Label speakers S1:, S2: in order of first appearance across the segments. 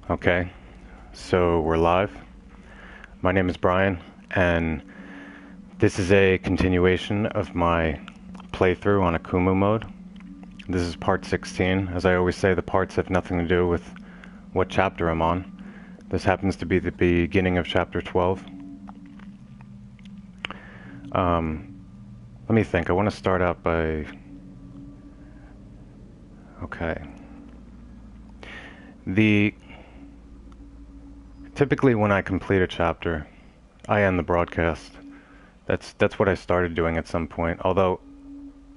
S1: Okay, so we're live. My name is Brian, and this is a continuation of my playthrough on AKUMU mode. This is part 16. As I always say, the parts have nothing to do with what chapter I'm on. This happens to be the beginning of chapter 12. Let me think. I want to start out by... Okay. Typically when I complete a chapter, I end the broadcast. That's what I started doing at some point, although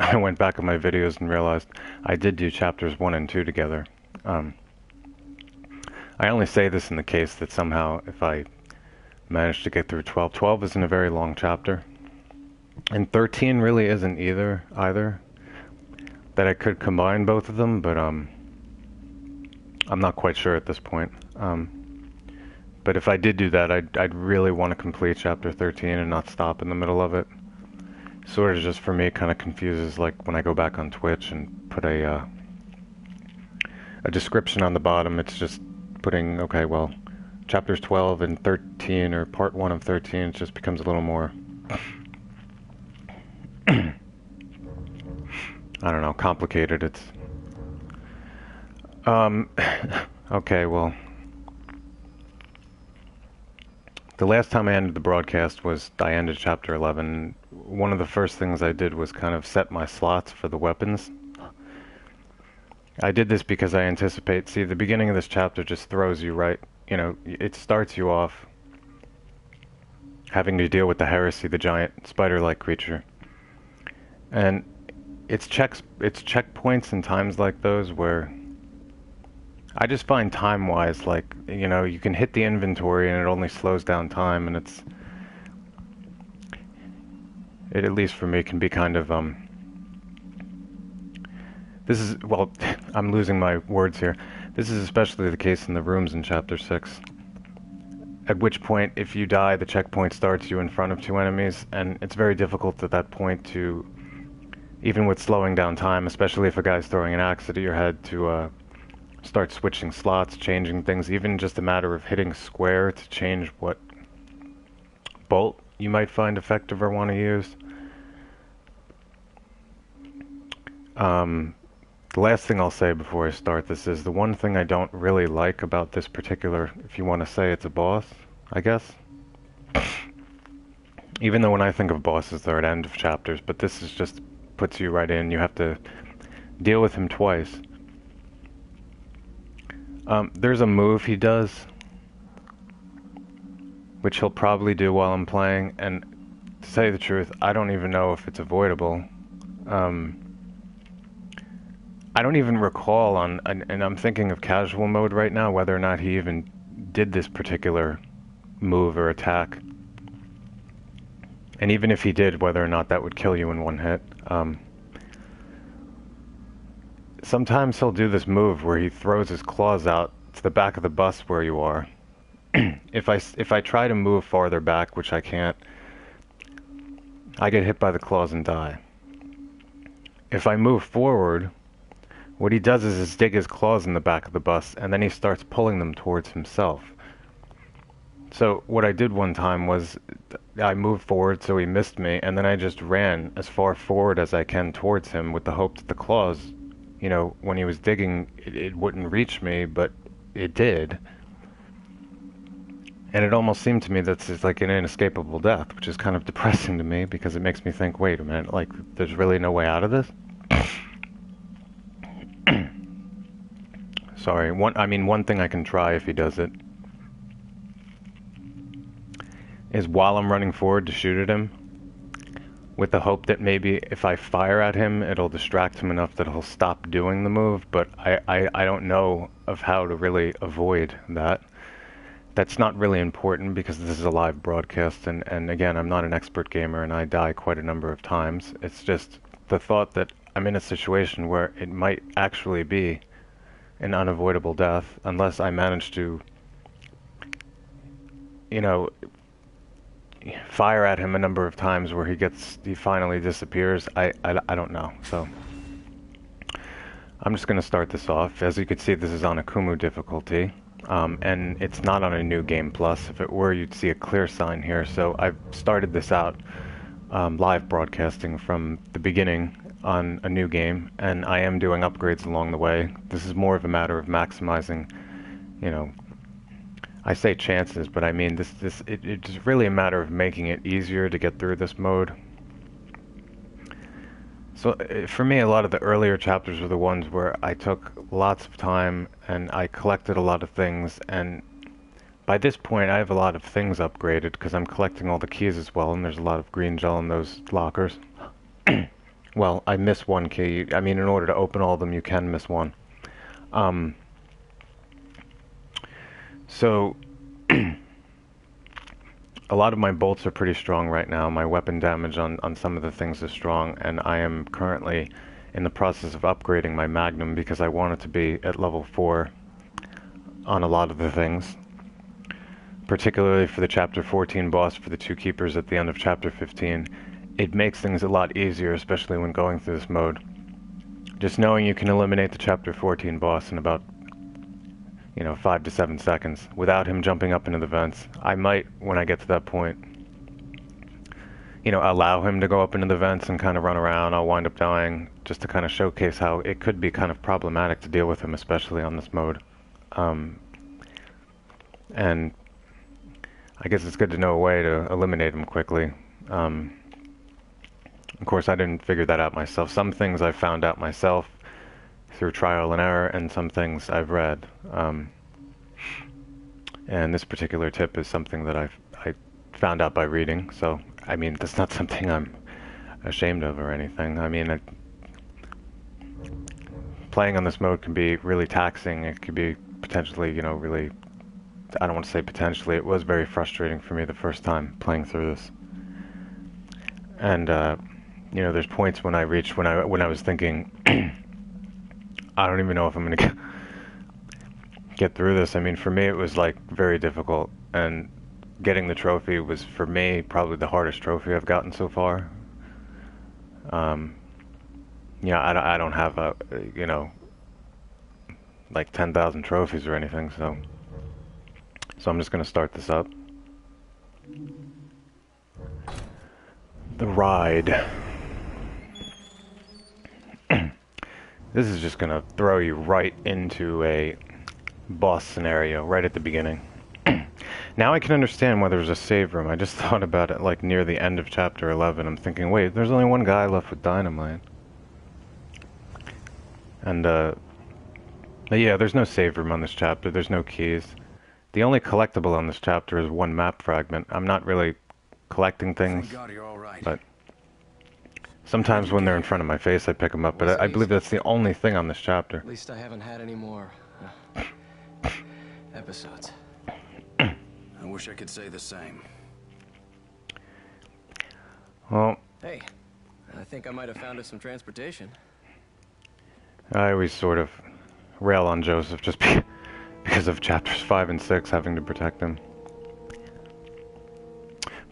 S1: I went back at my videos and realized I did do chapters 1 and 2 together. I only say this in the case that somehow if I manage to get through 12, 12 isn't a very long chapter. And 13 really isn't either, that I could combine both of them, but I'm not quite sure at this point. But if I did do that, I'd really want to complete chapter 13 and not stop in the middle of it. Sort of just for me, kind of confuses like when I go back on Twitch and put a description on the bottom. It's just putting, okay, well, chapters 12 and 13, or part 1 of 13, it just becomes a little more, I don't know, complicated. It's, okay, well, the last time I ended the broadcast was I ended chapter 11. One of the first things I did was kind of set my slots for the weapons. I did this because I anticipate, see, the beginning of this chapter just throws you right, you know, it starts you off having to deal with the heresy, the giant spider-like creature. And it's checkpoints and times like those where I just find time-wise, like, you know, you can hit the inventory and it only slows down time, and it at least for me can be kind of, this is, well, I'm losing my words here. This is especially the case in the rooms in chapter 6. At which point, if you die, the checkpoint starts you in front of 2 enemies, and it's very difficult at that point to, even with slowing down time, especially if a guy's throwing an axe at your head, to, start switching slots, changing things, even just a matter of hitting square to change what bolt you might find effective or want to use. The last thing I'll say before I start this is the one thing I don't really like about this particular, if you want to say it's a boss, I guess. Even though when I think of bosses, they're at end of chapters, but this is just puts you right in. You have to deal with him twice. There's a move he does, which he'll probably do while I'm playing, and to tell you the truth, I don't even know if it's avoidable. I don't even recall and I'm thinking of casual mode right now, whether or not he even did this particular move or attack. And even if he did, whether or not that would kill you in one hit. Sometimes he'll do this move where he throws his claws out to the back of the bus where you are. If I try to move farther back, which I can't, I get hit by the claws and die. If I move forward, what he does is dig his claws in the back of the bus, and then he starts pulling them towards himself. So what I did one time was I moved forward so he missed me, and then I just ran as far forward as I can towards him with the hope that the claws, you know, when he was digging, it wouldn't reach me, but it did. And it almost seemed to me that's just like an inescapable death, which is kind of depressing to me because it makes me think, wait a minute, like, there's really no way out of this? Sorry, one thing I can try if he does it is while I'm running forward to shoot at him, with the hope that maybe if I fire at him, it'll distract him enough that he'll stop doing the move, but I don't know of how to really avoid that. That's not really important because this is a live broadcast, and again, I'm not an expert gamer and I die quite a number of times. It's just the thought that I'm in a situation where it might actually be an unavoidable death unless I manage to, you know, fire at him a number of times where he finally disappears. I don't know. So I'm just going to start this off. As you can see, this is on AKUMU difficulty. and it's not on a new game plus. If it were, you'd see a clear sign here. So I've started this out live broadcasting from the beginning on a new game, and I am doing upgrades along the way. This is more of a matter of maximizing, you know, I say chances, but I mean it's really a matter of making it easier to get through this mode. So for me, a lot of the earlier chapters were the ones where I took lots of time and I collected a lot of things, and by this point I have a lot of things upgraded because I'm collecting all the keys as well, and there's a lot of green gel in those lockers. Well, I miss one key. I mean, in order to open all of them, you can miss one. So a lot of my bolts are pretty strong right now. My weapon damage on some of the things is strong, and I am currently in the process of upgrading my magnum because I want it to be at level 4 on a lot of the things. Particularly for the chapter 14 boss for the 2 keepers at the end of chapter 15. It makes things a lot easier, especially when going through this mode. Just knowing you can eliminate the chapter 14 boss in about, 5 to 7 seconds without him jumping up into the vents. I might, when I get to that point, allow him to go up into the vents and kind of run around. I'll wind up dying just to kind of showcase how it could be kind of problematic to deal with him, especially on this mode. And I guess it's good to know a way to eliminate him quickly. Of course, I didn't figure that out myself. Some things I've found out myself through trial and error, and some things I've read. And this particular tip is something that I found out by reading. So, I mean, that's not something I'm ashamed of or anything. I mean, playing on this mode can be really taxing. It could be potentially, really, I don't want to say potentially, it was very frustrating for me the first time playing through this. And, there's points when I reached, when I was thinking, I don't even know if I'm going to get through this. I mean, for me, it was, very difficult. And getting the trophy was, for me, probably the hardest trophy I've gotten so far. I don't have, 10,000 trophies or anything, so I'm just going to start this up. The ride. This is just going to throw you right into a boss scenario right at the beginning. Now I can understand why there's a save room. I just thought about it near the end of chapter 11. I'm thinking, wait, there's only one guy left with dynamite. And, but yeah, there's no save room on this chapter. There's no keys. The only collectible on this chapter is one map fragment. I'm not really collecting things,
S2: Thank God you're all right.
S1: but sometimes when they're in front of my face, I pick them up. But I believe that's the only thing on this chapter.
S2: At least I haven't had any more episodes. I wish I could say the same.
S1: Well,
S2: Hey, I think I might have found us some transportation.
S1: I always sort of rail on Joseph just because of chapters 5 and 6 having to protect him.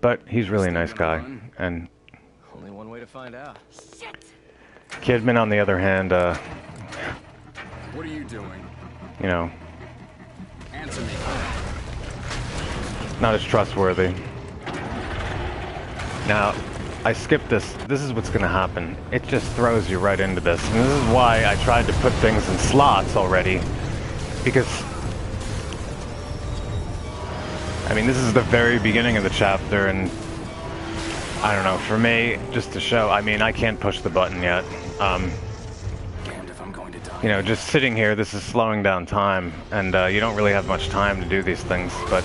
S1: But he's really a nice guy, and
S2: Only one way to find out.
S1: Kidman, on the other hand,
S2: What are you doing? Answer me.
S1: not as trustworthy. Now, I skipped this. This is what's going to happen. It just throws you right into this. And this is why I tried to put things in slots already. Because, I mean, this is the very beginning of the chapter, and I don't know, for me, just to show, I mean, I can't push the button yet.
S2: Damned if I'm going to die.
S1: Just sitting here, this is slowing down time, and you don't really have much time to do these things, but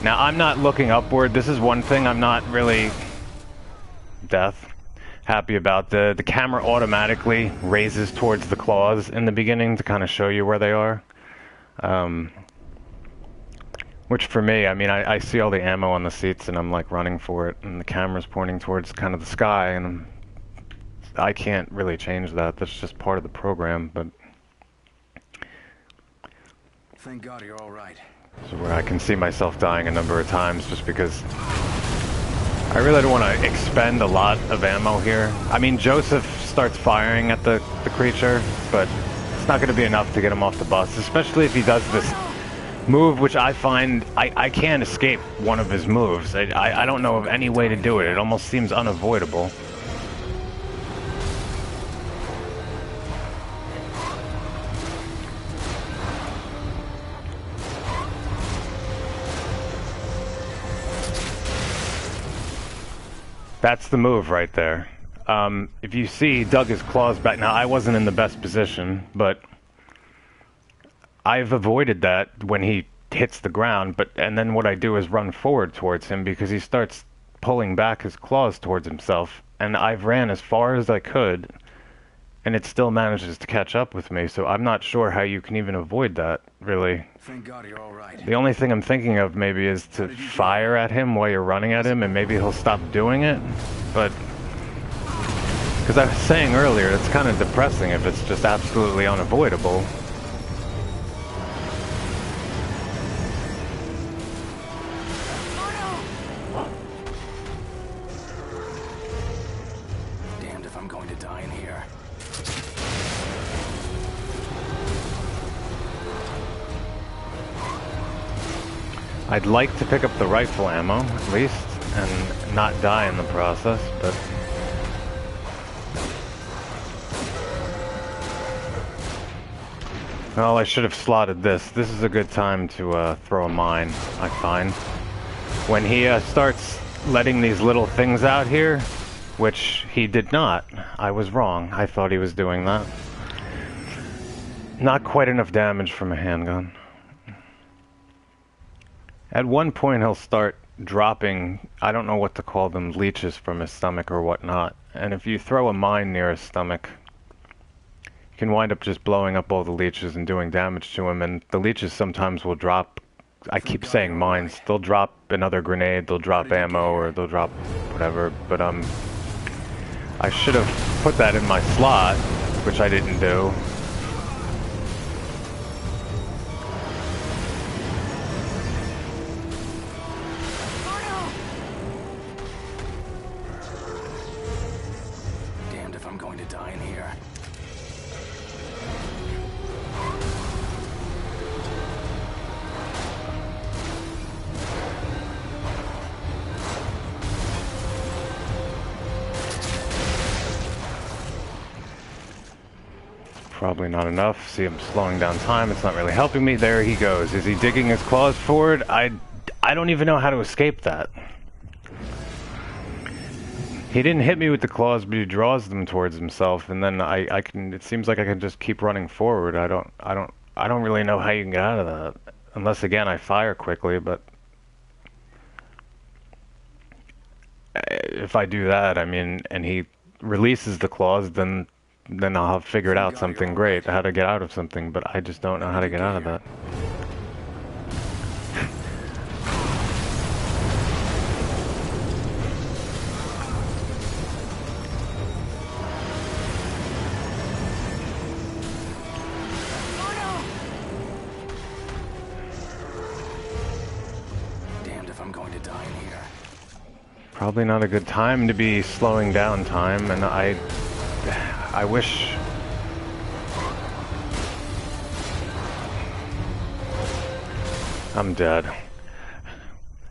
S1: now I'm not looking upward. This is one thing I'm not really happy about. The camera automatically raises towards the claws in the beginning to kind of show you where they are. Which for me, I mean, I see all the ammo on the seats and I'm running for it, and the camera's pointing towards kind of the sky, and I can't really change that. That's just part of the program, but
S2: Thank God you're all right.
S1: so where I can see myself dying a number of times just because I really don't want to expend a lot of ammo here. I mean, Joseph starts firing at the creature, but it's not going to be enough to get him off the bus, especially if he does this move, which I find I can't escape one of his moves. I don't know of any way to do it. It almost seems unavoidable. That's the move right there. If you see, he dug his claws back. Now, I wasn't in the best position, but I've avoided that when he hits the ground. And then what I do is run forward towards him because he starts pulling back his claws towards himself. And I've ran as far as I could, and it still manages to catch up with me. So I'm not sure how you can even avoid that, really.
S2: Thank God you're all right.
S1: The only thing I'm thinking of maybe is to fire at him while you're running at him, and maybe he'll stop doing it. But because I was saying earlier, it's kind of depressing if it's just absolutely unavoidable.
S2: Damned if I'm going to die in here.
S1: I'd like to pick up the rifle ammo, at least, and not die in the process, but... Well, I should have slotted this. This is a good time to throw a mine, I find. When he starts letting these little things out here, which he did not. I was wrong. I thought he was doing that. Not quite enough damage from a handgun. At one point he'll start dropping, I don't know what to call them, leeches from his stomach or whatnot. And if you throw a mine near his stomach, you can wind up just blowing up all the leeches and doing damage to him. And the leeches sometimes will drop, I keep saying mines, they'll drop another grenade, they'll drop ammo, or they'll drop whatever. But I should have put that in my slot, which I didn't do. Probably not enough. See him slowing down time. It's not really helping me. There he goes. Is he digging his claws forward? I don't even know how to escape that. He didn't hit me with the claws, but he draws them towards himself, and then I can. It seems like I can just keep running forward. I don't really know how you can get out of that, unless again I fire quickly. But if I do that, I mean, and he releases the claws, then I'll have figured out something great, how to get out of something, but I just don't know how to get out of that.
S2: Damned if I'm going to die in here.
S1: Probably not a good time to be slowing down time, and I wish... I'm dead.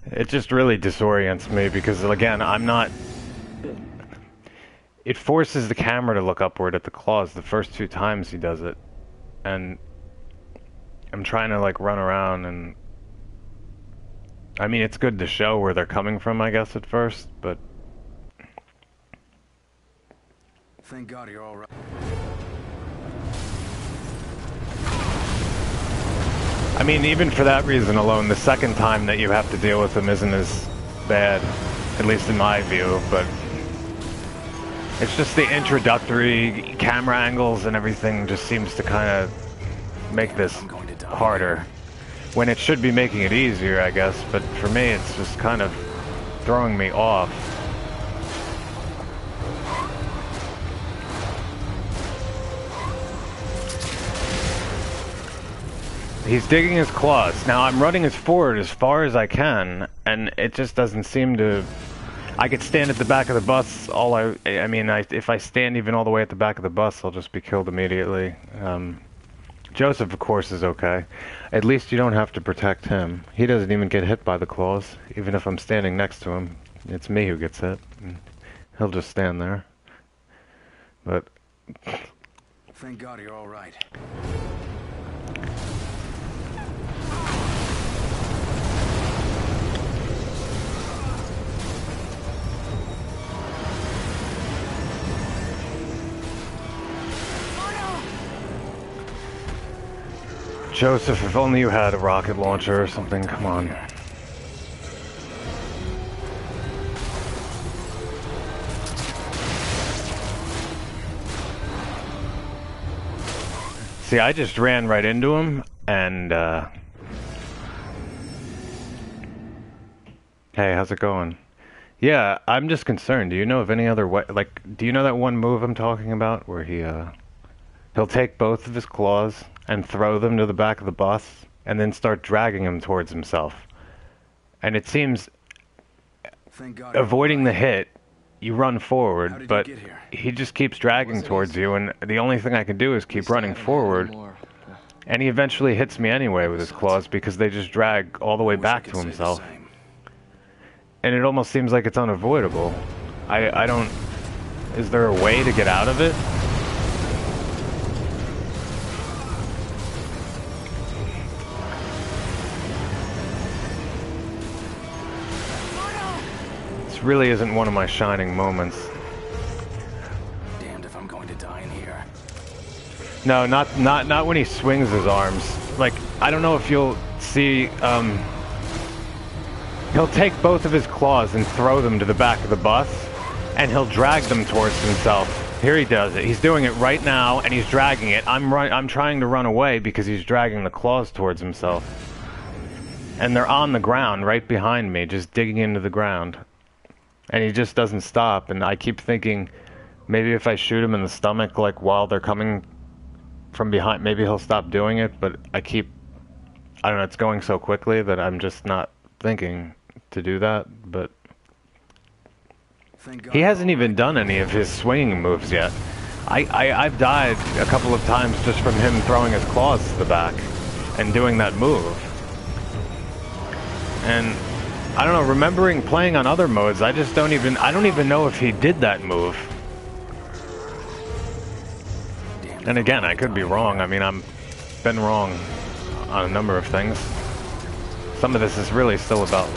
S1: It just really disorients me because, again, I'm not... It forces the camera to look upward at the claws the first 2 times he does it. And I'm trying to, like, run around and... I mean, it's good to show where they're coming from, I guess, at first, but...
S2: Thank God you're all right.
S1: I mean, even for that reason alone, the second time that you have to deal with them isn't as bad, at least in my view, but it's just the introductory camera angles and everything just seems to kind of make this harder, when it should be making it easier, I guess, but for me it's just kind of throwing me off. He's digging his claws. Now I'm running as forward as far as I can, and it just doesn't seem to... I could stand at the back of the bus, if I stand even all the way at the back of the bus, I'll just be killed immediately. Joseph, of course, is okay. At least you don't have to protect him. He doesn't even get hit by the claws. Even if I'm standing next to him, it's me who gets hit. He'll just stand there. But...
S2: Thank God you're all right.
S1: Joseph, if only you had a rocket launcher or something, come on. See, I just ran right into him, and, Hey, how's it going? Yeah, I'm just concerned. Do you know of any other way, like, do you know that one move I'm talking about, where he'll take both of his claws and throw them to the back of the bus, and then start dragging him towards himself. And it seems, avoiding the hit, you run forward, but he just keeps dragging towards you, and the only thing I can do is keep running forward. And he eventually hits me anyway with his claws, because they just drag all the way back to himself. And it almost seems like it's unavoidable. I don't... Is there a way to get out of it? Really isn't one of my shining moments.
S2: Damned if I'm going to die in here.
S1: No, not when he swings his arms. Like, I don't know if you'll see, he'll take both of his claws and throw them to the back of the bus, and he'll drag them towards himself. Here he does it. He's doing it right now, and he's dragging it. I'm trying to run away because he's dragging the claws towards himself. And they're on the ground right behind me, just digging into the ground. And he just doesn't stop, and I keep thinking, maybe if I shoot him in the stomach, like, while they're coming from behind, maybe he'll stop doing it, but I don't know, it's going so quickly that I'm just not thinking to do that, but... He hasn't even done any of his swinging moves yet. I've died a couple of times just from him throwing his claws to the back and doing that move. And... I don't know, remembering playing on other modes, I don't even know if he did that move. And again, I could be wrong. I mean, I've been wrong on a number of things. Some of this is really still about...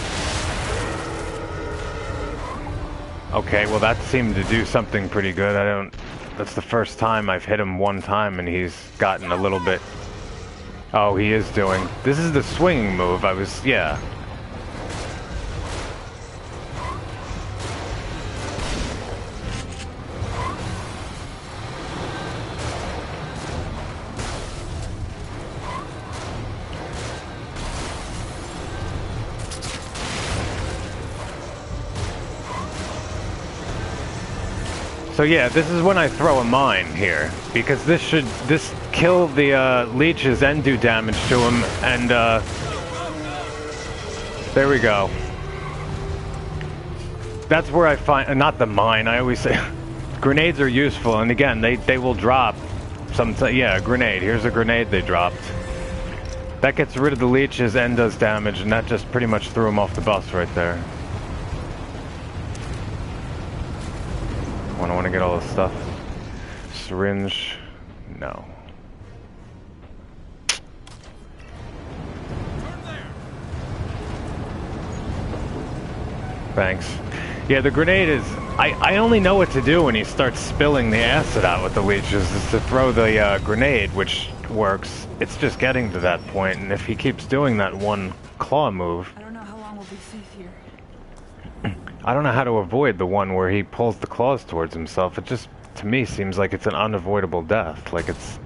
S1: Okay, well that seemed to do something pretty good. That's the first time I've hit him one time and he's gotten a little bit... Oh, he is doing... This is the swinging move. Yeah. So yeah, this is when I throw a mine here, because this kill the leeches and do damage to him, and there we go. That's where I find, not the mine, I always say, grenades are useful, and again, they will drop yeah, a grenade, here's a grenade they dropped. That gets rid of the leeches and does damage, and that just pretty much threw him off the bus right there. I want to get all this stuff. Syringe, no. Thanks. Yeah, the grenade is... I only know what to do when he starts spilling the acid out with the leeches, is to throw the grenade, which works. It's just getting to that point, and if he keeps doing that one claw move...
S3: I don't know how long we'll be safe here.
S1: I don't know how to avoid the one where he pulls the claws towards himself. It just, to me, seems like it's an unavoidable death. Like it's...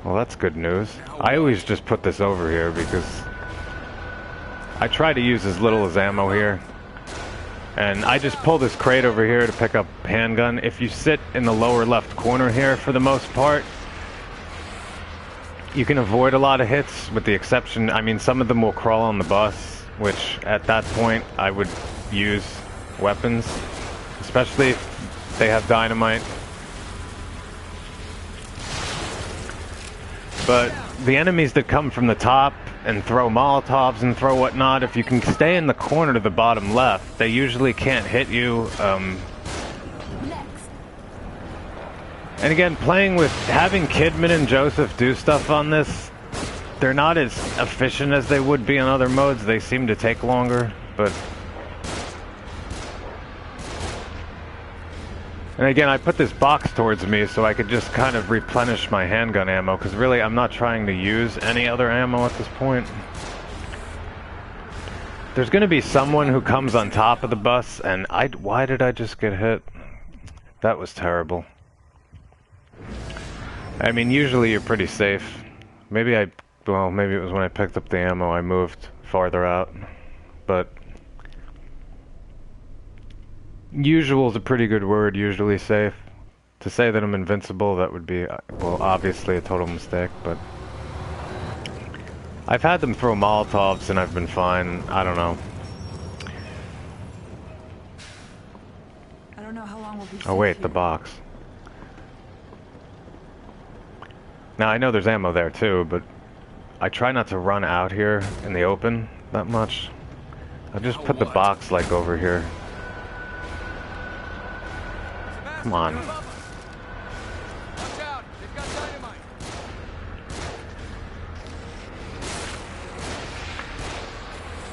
S1: Well, that's good news. I always just put this over here because... I try to use as little as ammo here. And I just pull this crate over here to pick up handgun. If you sit in the lower left corner here, for the most part, you can avoid a lot of hits, with the exception... I mean, some of them will crawl on the bus, which, at that point, I would use weapons, especially if they have dynamite. But the enemies that come from the top and throw Molotovs and throw whatnot, if you can stay in the corner to the bottom left, they usually can't hit you. And again, playing with, having Kidman and Joseph do stuff on this, they're not as efficient as they would be in other modes. They seem to take longer, but... And again, I put this box towards me so I could just kind of replenish my handgun ammo, because really I'm not trying to use any other ammo at this point. There's going to be someone who comes on top of the bus, and why did I just get hit? That was terrible. I mean, usually you're pretty safe. Maybe well, maybe it was when I picked up the ammo I moved farther out, but... Usual is a pretty good word, usually safe. To say that I'm invincible, that would be, well, obviously a total mistake, but... I've had them throw Molotovs and I've been fine. I don't know.
S3: I don't know how long we'll be
S1: Oh wait,
S3: safe
S1: the
S3: here.
S1: box. Now I know there's ammo there too, but I try not to run out here in the open that much. I'll just put the box like over here. Come on.
S2: Watch out. They've got dynamite.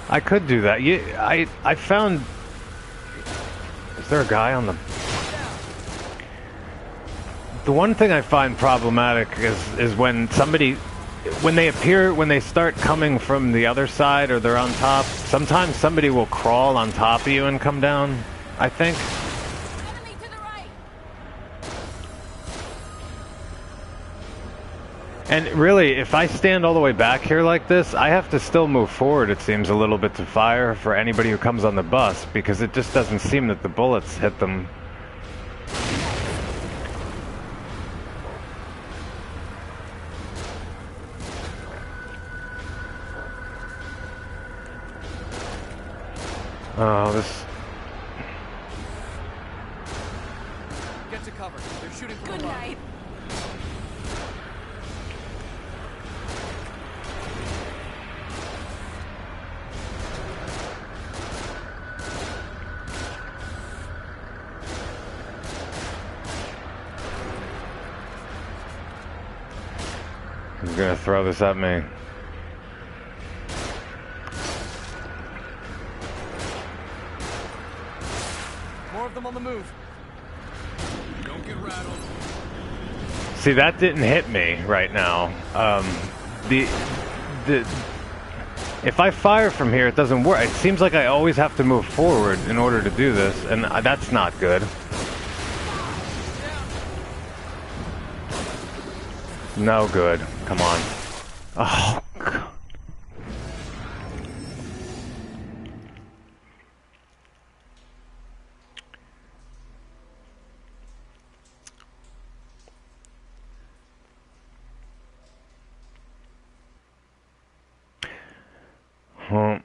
S1: I could do that. I found... Is there a guy on the... The one thing I find problematic is when somebody... When they appear, when they start coming from the other side or they're on top, sometimes somebody will crawl on top of you and come down, I think.
S3: Enemy to the right.
S1: And really, if I stand all the way back here like this, I have to still move forward, it seems, a little bit to fire for anybody who comes on the bus, because it just doesn't seem that the bullets hit them. Oh, this...
S2: Get to cover. They're shooting from
S3: Good
S2: above.
S3: night.
S1: He's gonna throw this at me.
S2: More of them on the move. Don't get rattled.
S1: See, that didn't hit me right now. If I fire from here, it doesn't work. It seems like I always have to move forward in order to do this, and that's not good. No good. Come on. Oh, God. Huh.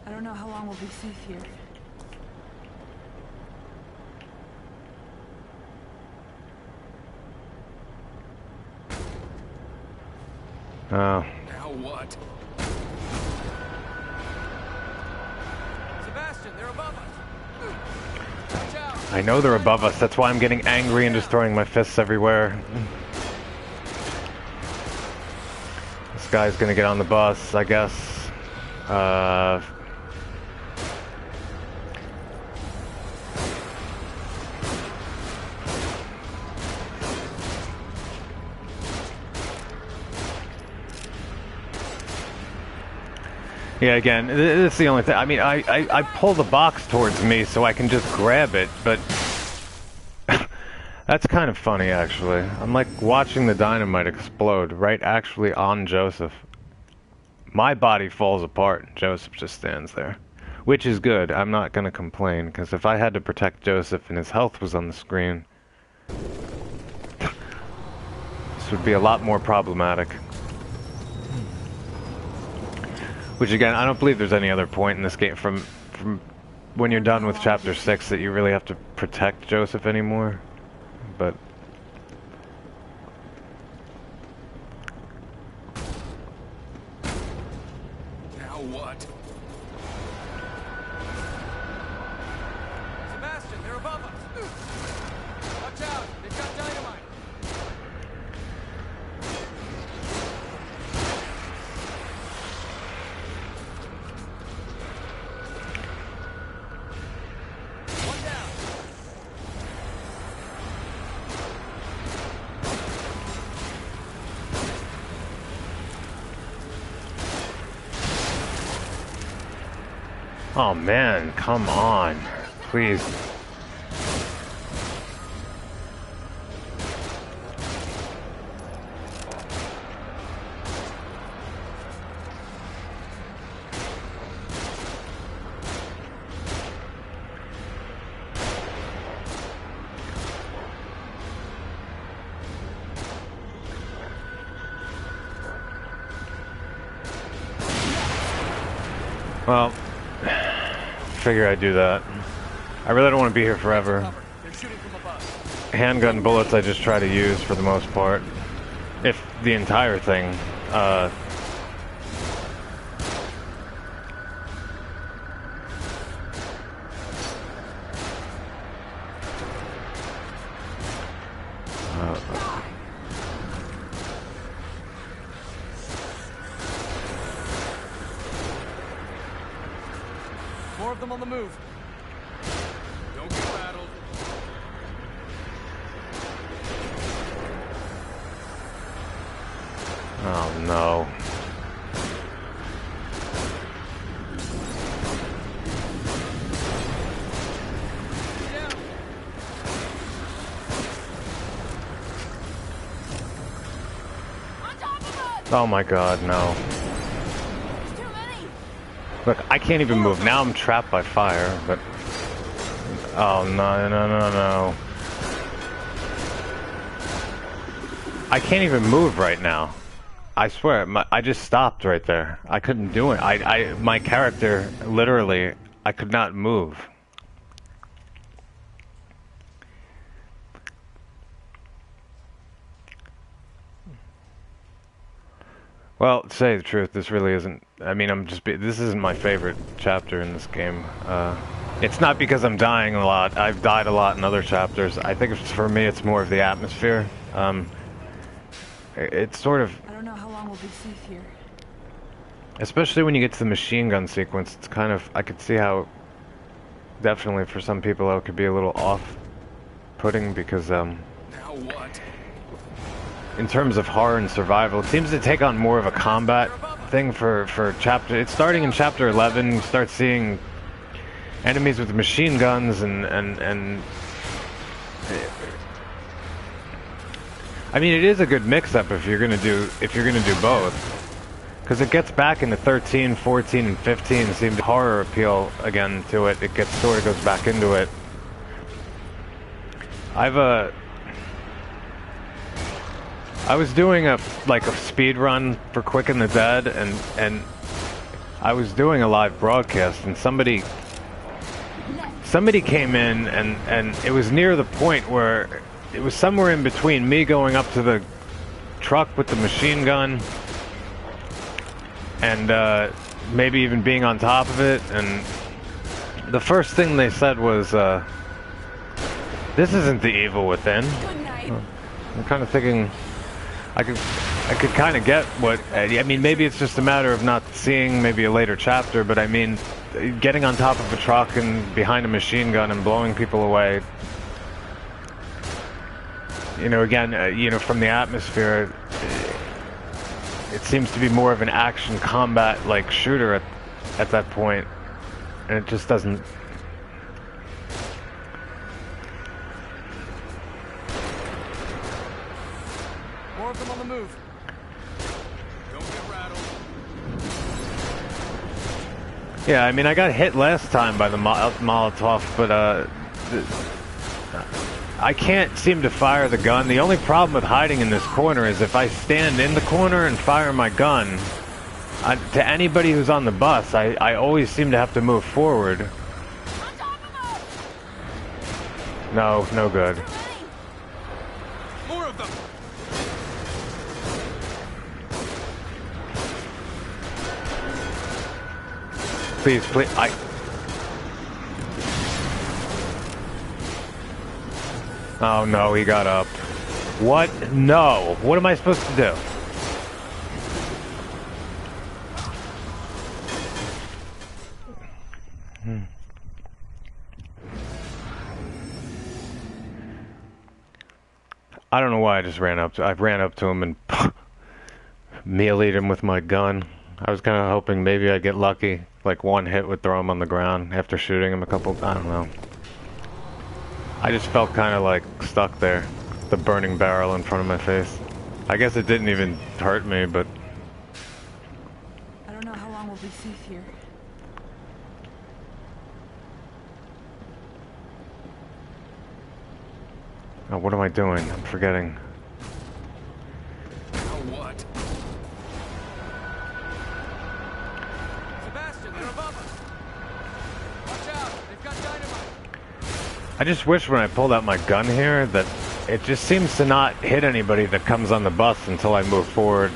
S3: I don't know how long we'll be safe here.
S1: Oh.
S2: Now what? Sebastian, they're above us. Watch out.
S1: I know they're above us. That's why I'm getting angry and just throwing my fists everywhere. This guy's gonna get on the bus, I guess. Yeah, again, this is the only thing. I mean, I pull the box towards me so I can just grab it, but that's kind of funny, actually. I'm like watching the dynamite explode right actually on Joseph. My body falls apart and Joseph just stands there, which is good. I'm not going to complain, because if I had to protect Joseph and his health was on the screen, this would be a lot more problematic. Which again, I don't believe there's any other point in this game from when you're done with chapter 6 that you really have to protect Joseph anymore. But
S2: Now what? Sebastian, they're above us. Watch out, they've got dynamite. One down.
S1: oh man, come on, please. Well, figure I'd do that. I really don't want to be here forever.
S2: Cover. They're shooting from above.
S1: Handgun bullets I just try to use for the most part. If the entire thing,
S2: More of them on the move. Don't get rattled.
S1: oh no.
S2: Down.
S3: On top of us!
S1: Oh my god, no.
S3: There's too many!
S1: Look, I can't even move. Now I'm trapped by fire, but... oh, no, no, no, no. I can't even move right now. I swear, I just stopped right there. I couldn't do it. My character, literally, I could not move. Well, to say the truth, this really isn't... I mean, this isn't my favorite chapter in this game. It's not because I'm dying a lot. I've died a lot in other chapters. I think for me, it's more of the atmosphere. It's sort of...
S3: I don't know how long we'll be safe here.
S1: especially when you get to the machine gun sequence, it's kind of... I could see how... definitely for some people, it could be a little off-putting because,
S2: Now what?
S1: in terms of horror and survival, it seems to take on more of a combat thing for chapter... It's starting in chapter 11, you start seeing enemies with machine guns and I mean, it is a good mix-up if you're gonna do both, because it gets back into 13, 14, and 15. Seems horror appeal again to it. It sort of goes back into it. I was doing a speed run for Quick and the Dead, and I was doing a live broadcast, and somebody came in, and it was near the point where it was somewhere in between me going up to the truck with the machine gun and maybe even being on top of it, and the first thing they said was, "This isn't the evil within."
S3: Good night.
S1: I'm kind of thinking I could kind of get what... I mean, maybe it's just a matter of not seeing maybe a later chapter, but I mean, getting on top of a truck and behind a machine gun and blowing people away, you know, again, you know, from the atmosphere, it seems to be more of an action combat like shooter at that point, and it just doesn't...
S2: More of them on the move. Don't get rattled.
S1: Yeah, I mean, I got hit last time by the Molotov, but I can't seem to fire the gun. The only problem with hiding in this corner is if I stand in the corner and fire my gun, To anybody who's on the bus, I always seem to have to move forward.
S3: On top of us!
S1: No, no good.
S3: Too many.
S2: More of them.
S1: Please, please, Oh no, he got up. What? No. What am I supposed to do? I don't know why I just ran up to. I ran up to him and mealeed him with my gun. I was kind of hoping maybe I'd get lucky, like one hit would throw him on the ground after shooting him a couple. I don't know. I just felt kind of like stuck there, the burning barrel in front of my face. I guess it didn't even hurt me, but
S3: I don't know how long we'll be safe here.
S1: oh, what am I doing? I'm forgetting.
S2: Now what? Sebastian, they're above us. Watch out, they've got dynamite.
S1: I just wish when I pulled out my gun here that it just seems to not hit anybody that comes on the bus until I move forward.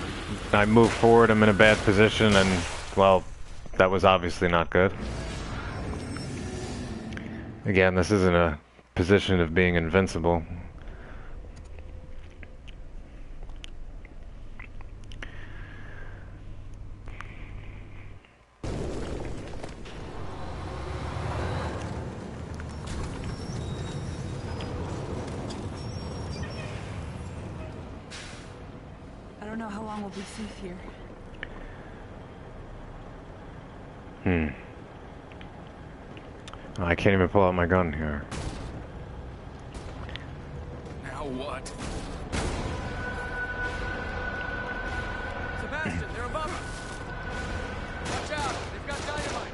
S1: I move forward, I'm in a bad position, and, well, that was obviously not good. Again, this isn't a position of being invincible.
S3: I don't know how long we'll be safe here.
S1: I can't even pull out my gun here.
S2: Now what? Sebastian, they're above us. Watch out, they've got dynamite.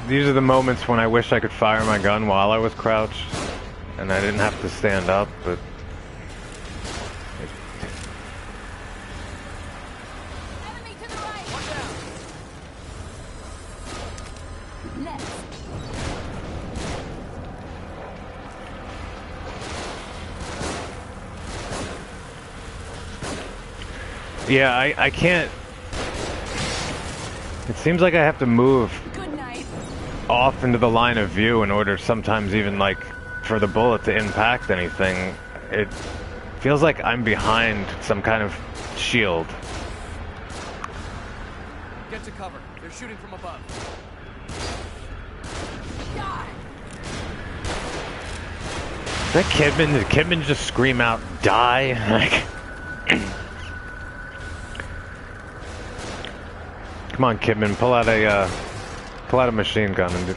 S1: These are the moments when I wish I could fire my gun while I was crouched, and I didn't have to stand up, but...
S3: Enemy to the right!
S2: Watch out.
S3: Left.
S1: Yeah, I can't... It seems like I have to move
S3: Good night.
S1: off into the line of view in order sometimes even like for the bullet to impact anything. It feels like I'm behind some kind of shield.
S2: Get to cover. They're shooting from above.
S3: Die!
S1: Is that Kidman? Did Kidman just scream out, die? Like... Come on, Kidman, pull out a machine gun and do...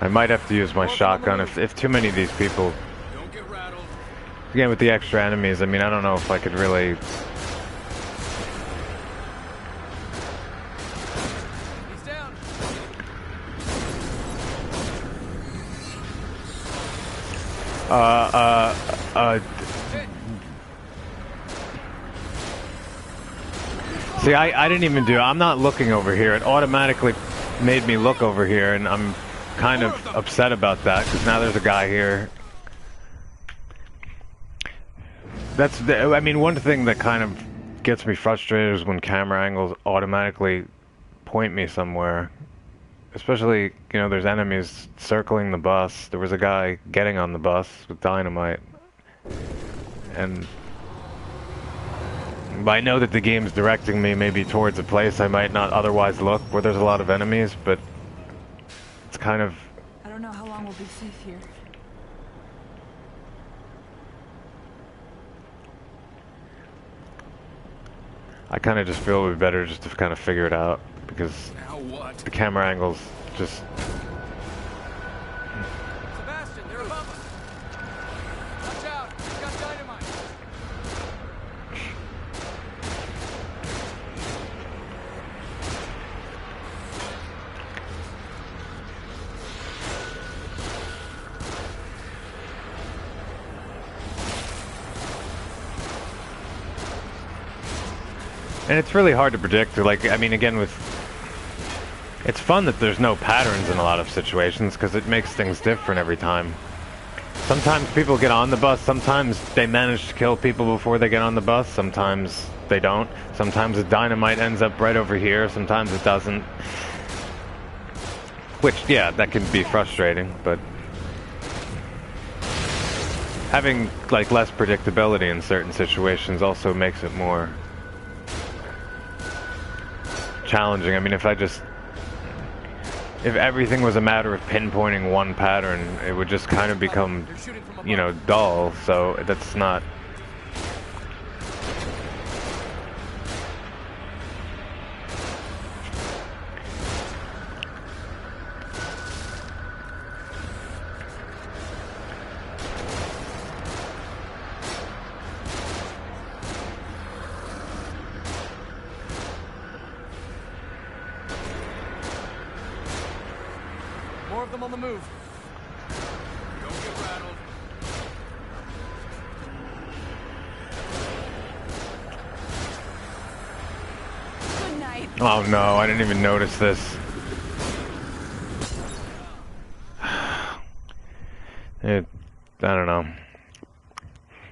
S1: I might have to use my shotgun if too many of these people...
S2: Don't get rattled.
S1: Again, with the extra enemies, I mean, I don't know if I could really...
S2: He's down. Hit.
S1: See, I didn't even do... I'm not looking over here. It automatically made me look over here, and I'm kind of upset about that, because now there's a guy here. That's the... I mean, one thing that kind of gets me frustrated is when camera angles automatically point me somewhere. Especially, you know, there's enemies circling the bus. There was a guy getting on the bus with dynamite. And... I know that the game's directing me maybe towards a place I might not otherwise look, where there's a lot of enemies, but... It's kind of...
S3: I don't know how long we'll be safe here.
S1: I kind of just feel it would be better just to kind of figure it out, because
S2: Now what?
S1: the camera angles just...
S2: Sebastian, they're above us. Watch out.
S1: And it's really hard to predict. Like, I mean, again, it's fun that there's no patterns in a lot of situations because it makes things different every time. Sometimes people get on the bus, sometimes they manage to kill people before they get on the bus, sometimes they don't. Sometimes the dynamite ends up right over here, sometimes it doesn't. Which, yeah, that can be frustrating, but having, like, less predictability in certain situations also makes it more challenging. I mean, if everything was a matter of pinpointing one pattern, it would just kind of become, you know, dull, so that's not...
S2: More of them on the move. Don't get rattled.
S3: Good night.
S1: Oh no, I didn't even notice this. I don't know.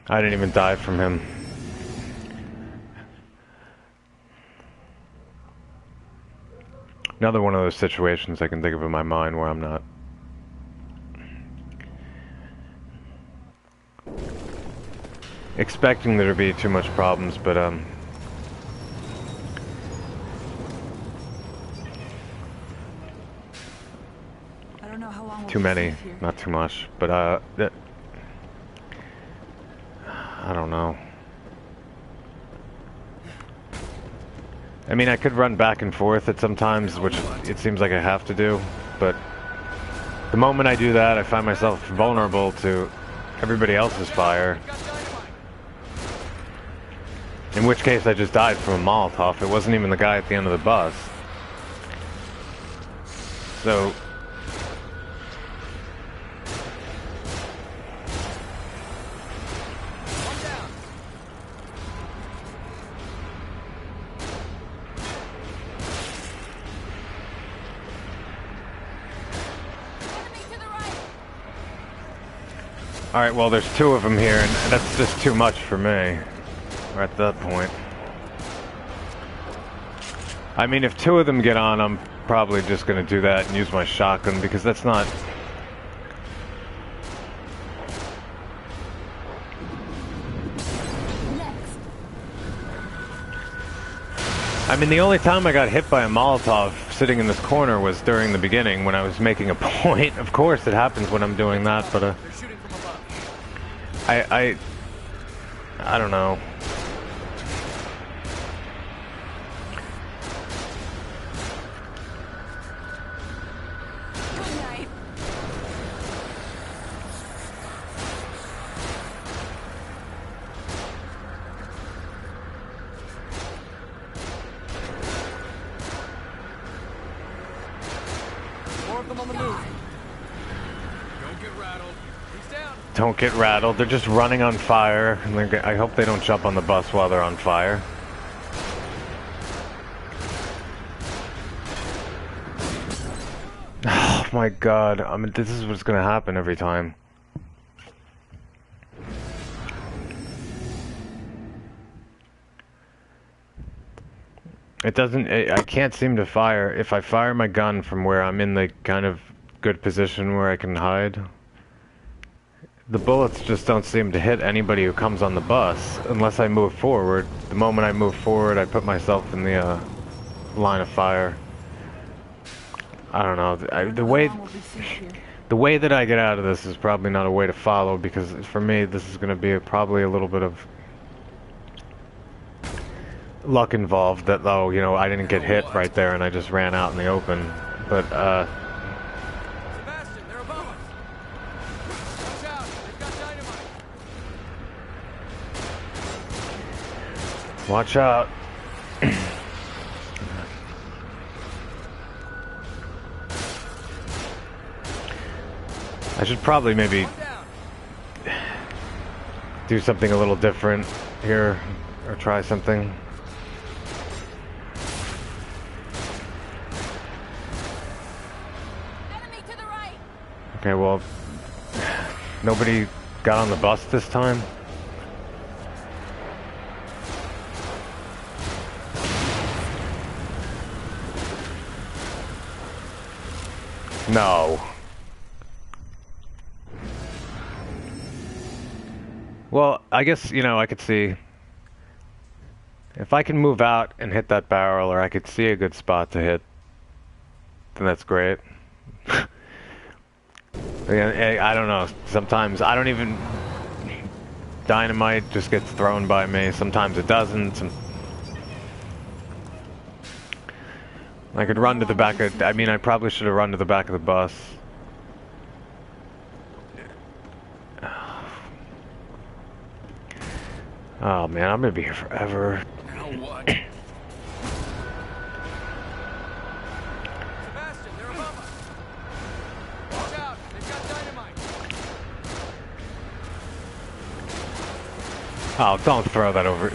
S1: I didn't even die from him. Another one of those situations I can think of in my mind where I'm not expecting there to be too much problems, but
S3: I don't know how long we'll
S1: too
S3: be
S1: many,
S3: safe here.
S1: not too much, but I don't know. I mean, I could run back and forth at some times, which it seems like I have to do, but the moment I do that, I find myself vulnerable to everybody else's fire. In which case, I just died from a Molotov. It wasn't even the guy at the end of the bus. So... Alright, well, there's two of them here, and that's just too much for me. We're at that point. I mean, if two of them get on, I'm probably just gonna do that and use my shotgun, because that's not... I mean, the only time I got hit by a Molotov sitting in this corner was during the beginning when I was making a point. Of course, it happens when I'm doing that, but I don't know.
S3: Good night.
S2: More of them on the move. Don't get rattled. He's down.
S1: Don't get rattled. They're just running on fire. And I hope they don't jump on the bus while they're on fire. Oh my god. I mean, this is what's gonna happen every time. It doesn't... I can't seem to fire. If I fire my gun from where I'm in the kind of good position where I can hide, the bullets just don't seem to hit anybody who comes on the bus unless I move forward. The moment I move forward, I put myself in the line of fire. I don't know. The way that I get out of this is probably not a way to follow, because for me this is going to be probably a little bit of luck involved. That, though, you know, I didn't get hit right there and I just ran out in the open. But
S2: Sebastian, they're above us. Watch out. They've got dynamite.
S1: watch out. I should probably maybe
S2: One down.
S1: do something a little different here, or try something. Okay, well, nobody got on the bus this time? No. Well, I guess, you know, I could see... If I can move out and hit that barrel, or I could see a good spot to hit, then that's great. Yeah, I don't know. Sometimes I don't even... Dynamite just gets thrown by me. Sometimes it doesn't. I could run to the back of... I mean, I probably should have run to the back of the bus. Oh man, I'm gonna be here forever.
S2: Now what? Sebastian, they're above us. Watch out, they've got dynamite.
S1: Oh, don't throw that over.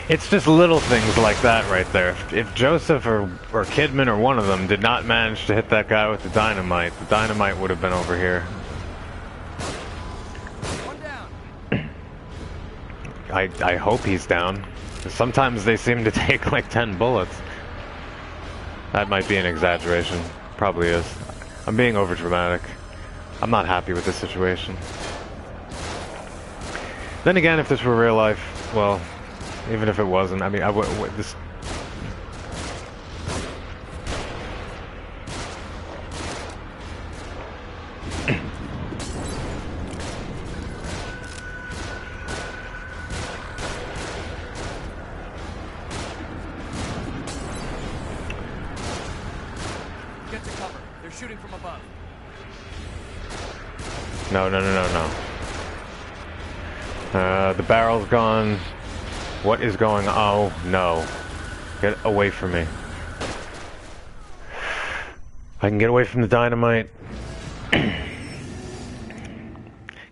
S1: It's just little things like that right there. If Joseph or Kidman or one of them did not manage to hit that guy with the dynamite would have been over here.
S2: One down.
S1: I hope he's down. Sometimes they seem to take like 10 bullets. That might be an exaggeration. Probably is. I'm being overdramatic. I'm not happy with this situation. Then again, if this were real life, well, even if it wasn't, I mean, this...
S2: Get to cover. They're shooting from above.
S1: No. The barrel's gone. What is going on? Oh, no. Get away from me. I can get away from the dynamite.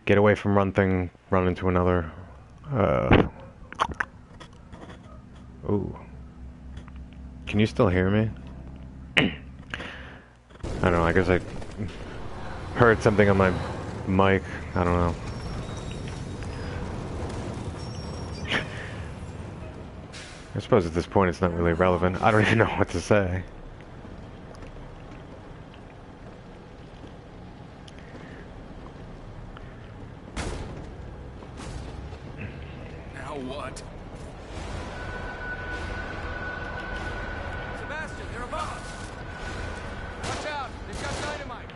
S1: Get away from run into another. Ooh. Can you still hear me? I don't know, I guess I heard something on my mic. I don't know. I suppose at this point it's not really relevant. I don't even know what to say.
S2: Now what? Sebastian, they're above us. Watch out, they've got dynamite.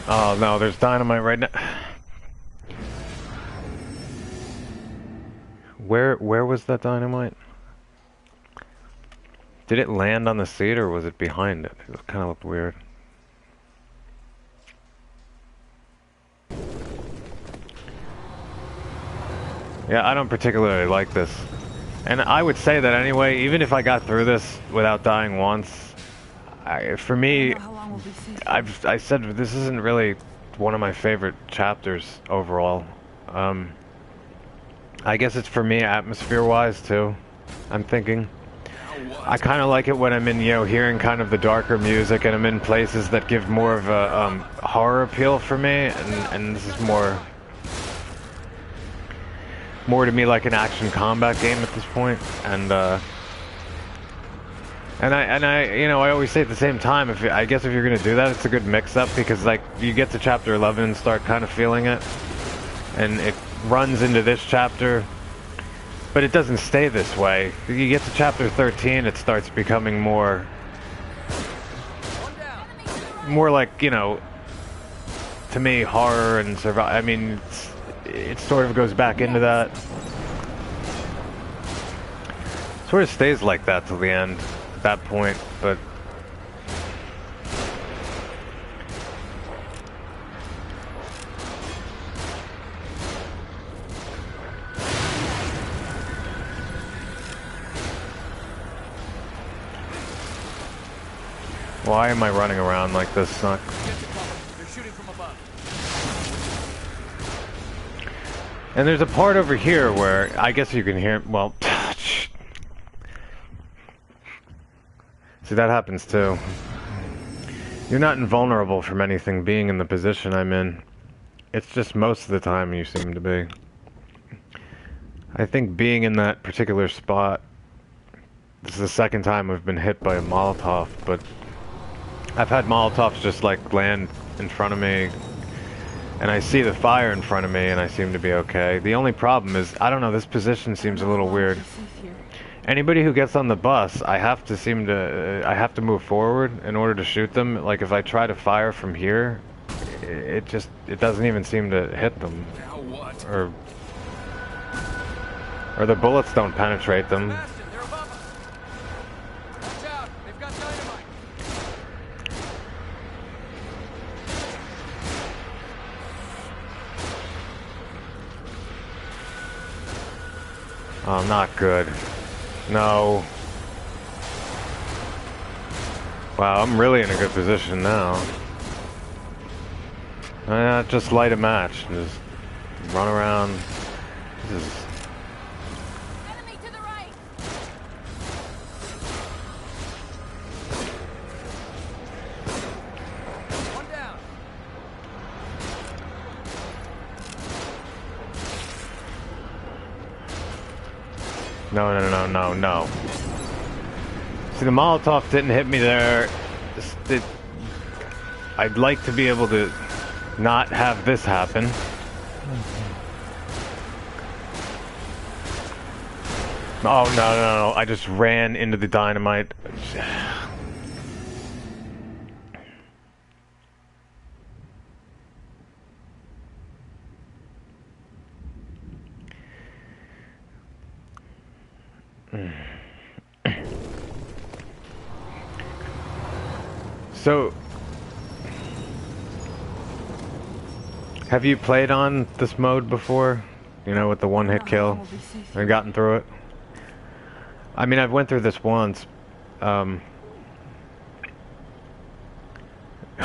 S1: Oh no, there's dynamite right now. Where was that dynamite? Did it land on the seat or was it behind it? It kind of looked weird. Yeah, I don't particularly like this. And I would say that anyway, even if I got through this without dying once, for me, I said this isn't really one of my favorite chapters overall. I guess it's for me atmosphere-wise too, I'm thinking. I kind of like it when I'm in, you know, hearing kind of the darker music and I'm in places that give more of a horror appeal for me, and this is more to me like an action combat game at this point, and I, you know, I always say at the same time, I guess if you're gonna do that, it's a good mix-up, because like you get to chapter 11 and start kind of feeling it, and it runs into this chapter, but it doesn't stay this way. You get to chapter 13, it starts becoming more like, you know, to me, horror and survival. I mean, it sort of goes back into that. Sort of stays like that till the end. That point, but why am I running around like this? Not...
S2: Get to cover. They're shooting from above.
S1: And there's a part over here where I guess you can hear. Well, see, that happens too. You're not invulnerable from anything being in the position I'm in. It's just most of the time you seem to be. I think being in that particular spot, this is the second time I've been hit by a Molotov, but I've had Molotovs just like land in front of me, and I see the fire in front of me and I seem to be okay. The only problem is, I don't know, this position seems a little weird. Anybody who gets on the bus, I have to move forward in order to shoot them. Like if I try to fire from here, it doesn't even seem to hit them.
S2: Now what?
S1: Or the bullets don't penetrate them.
S2: Sebastian, they're above us. Watch out, they've got dynamite.
S1: Oh, not good. No. Wow, I'm really in a good position now. Just light a match and just run around. This is...
S3: Enemy to the right.
S2: One down.
S1: No. See, the Molotov didn't hit me there. I'd like to be able to not have this happen. Oh, no. I just ran into the dynamite. So, have you played on this mode before? You know, with the one-hit kill and gotten through it? I mean, I've went through this once,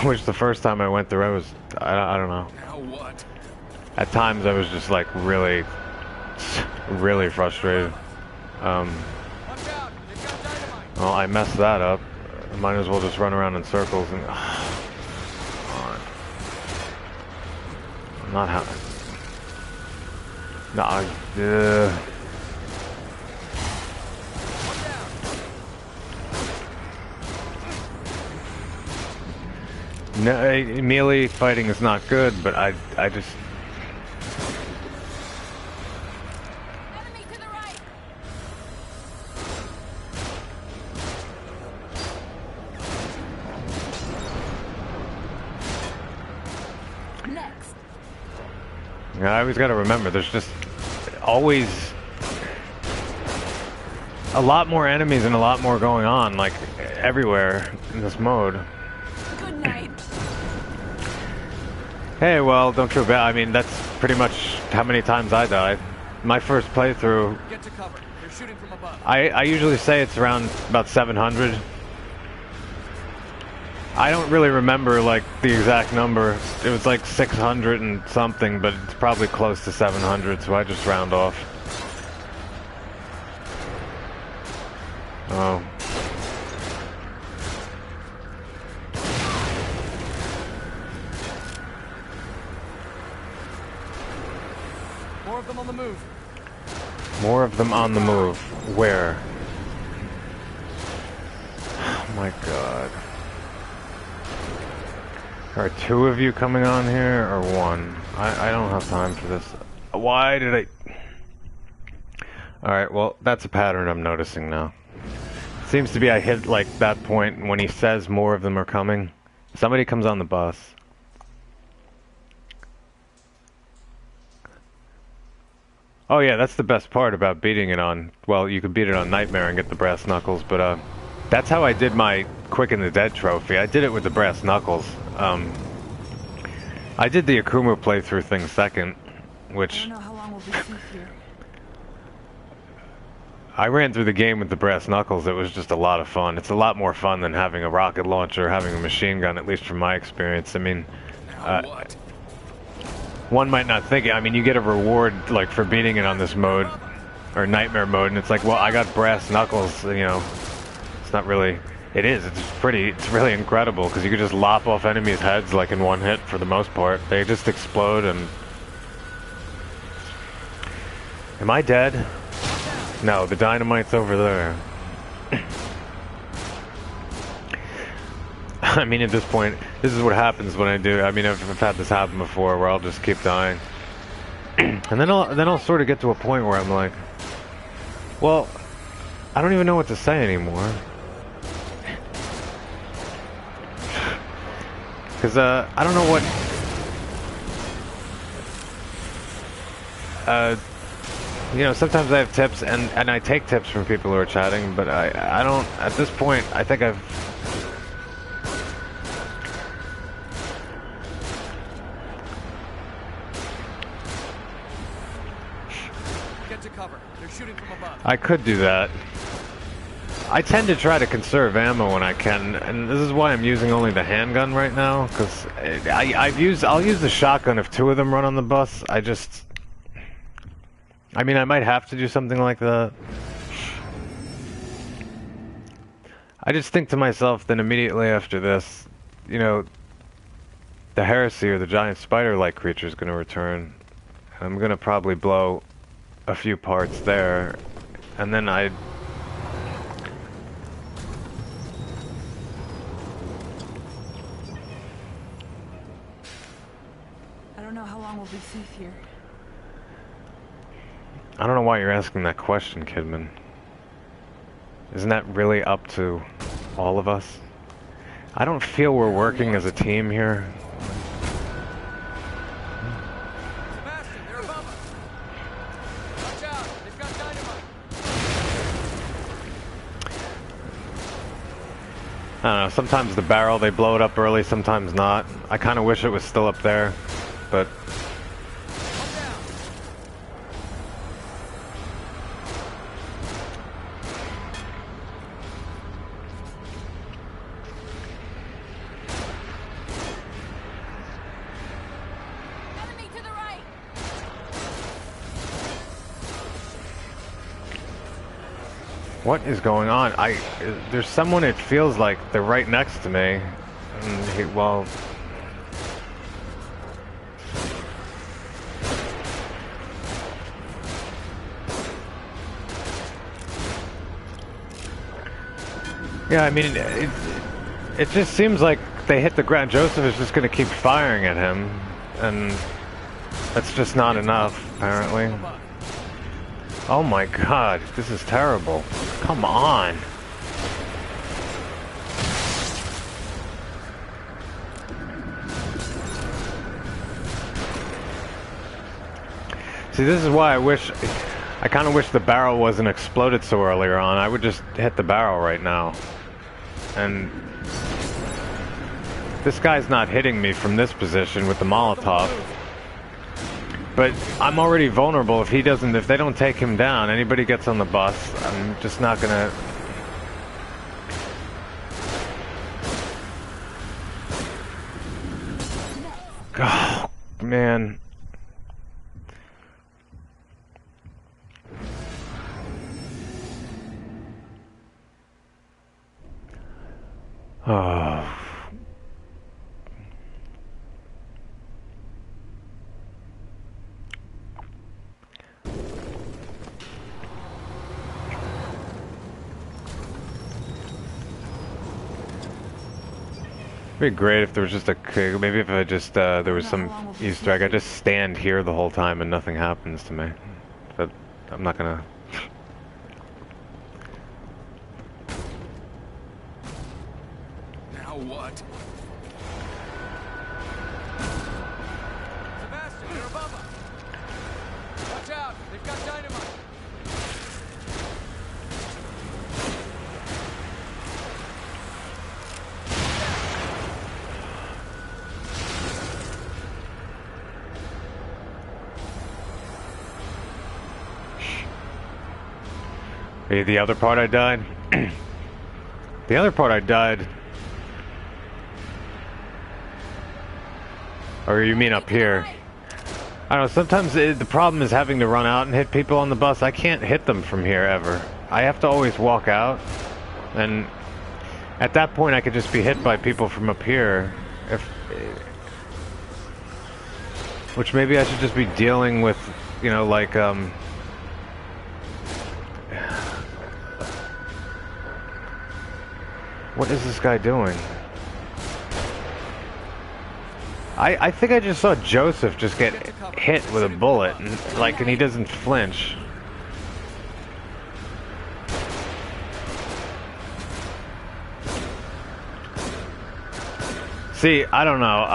S1: which the first time I went through, I don't know.
S2: Now what?
S1: At times I was just like really frustrated.
S2: Watch out, they've got dynamite.
S1: Well, I messed that up. Might as well just run around in circles and... come on. I'm not having... No, No, melee fighting is not good, but I just...
S3: Enemy to the right. Next.
S1: I always gotta remember, there's just always a lot more enemies and a lot more going on, like, everywhere in this mode.
S3: Good night.
S1: Hey, well, don't feel bad. I mean, that's pretty much how many times I died. My first playthrough,
S2: Get to cover. They're shooting from above.
S1: I usually say it's around about 700. I don't really remember, like, the exact number. It was like 600 and something, but it's probably close to 700, so I just round off. Oh.
S2: More of them on the move.
S1: More of them on the move. Where? Oh my god. Are two of you coming on here, or one? I don't have time for this. Why did I... Alright, well, that's a pattern I'm noticing now. Seems to be I hit, like, that point when he says more of them are coming. Somebody comes on the bus. Oh yeah, that's the best part about beating it on... Well, you could beat it on Nightmare and get the brass knuckles, but, that's how I did my Quick and the Dead trophy. I did it with the brass knuckles. I did the AKUMU playthrough thing second,
S3: I
S1: which...
S3: don't know how long we'll be safe here.
S1: I ran through the game with the brass knuckles. It was just a lot of fun. It's a lot more fun than having a rocket launcher, having a machine gun, at least from my experience. I mean...
S2: Now what?
S1: one might not think it. I mean, you get a reward like for beating it on this mode, or nightmare mode, and it's like, well, I got brass knuckles. You know, it's not really. It is. It's really incredible because you can just lop off enemies' heads like in one hit for the most part. They just explode and. Am I dead? No, the dynamite's over there. I mean, at this point, this is what happens when I do. I mean, I've had this happen before, where I'll just keep dying, and then I'll sort of get to a point where I'm like, well, I don't even know what to say anymore, because I don't know what. You know, sometimes I have tips, and I take tips from people who are chatting, but I don't. At this point, I think I've.
S2: Get to cover. They're shooting from above.
S1: I could do that. I tend to try to conserve ammo when I can, and this is why I'm using only the handgun right now, because I'll use the shotgun if two of them run on the bus. I mean, I might have to do something like that. I just think to myself, then immediately after this, you know, the heresy or the giant spider-like creature is going to return. And I'm going to probably blow a few parts there, and then I
S3: don't know how long we'll be safe here.
S1: I don't know why you're asking that question, Kidman. Isn't that really up to all of us? I don't feel we're working as a team here.
S2: Sebastian, they're above us. Watch out. They've got dynamite.
S1: I don't know, sometimes the barrel, they blow it up early, sometimes not. I kind of wish it was still up there, but... What is going on? There's someone, it feels like they're right next to me. And well... Yeah, I mean, it just seems like they hit the ground. Joseph is just going to keep firing at him, and that's just not enough, apparently. Oh my god, this is terrible. Come on. See, this is why I kind of wish the barrel wasn't exploded so earlier on. I would just hit the barrel right now. And this guy's not hitting me from this position with the Molotov. But I'm already vulnerable if they don't take him down, anybody gets on the bus, I'm just not gonna... Oh, man. Oh... It'd be great if there was just maybe if I just, there was some Easter egg, I just stand here the whole time and nothing happens to me. But I'm not gonna...
S2: Now what? Sebastian, they're above us. Watch out, they've got dynamite.
S1: The other part I died? The other part I died... Or you mean up here? I don't know, sometimes the problem is having to run out and hit people on the bus. I can't hit them from here ever. I have to always walk out, and at that point I could just be hit by people from up here. Which maybe I should just be dealing with, you know, like, what is this guy doing? I think I just saw Joseph just get hit with a bullet, and he doesn't flinch. See, I don't know.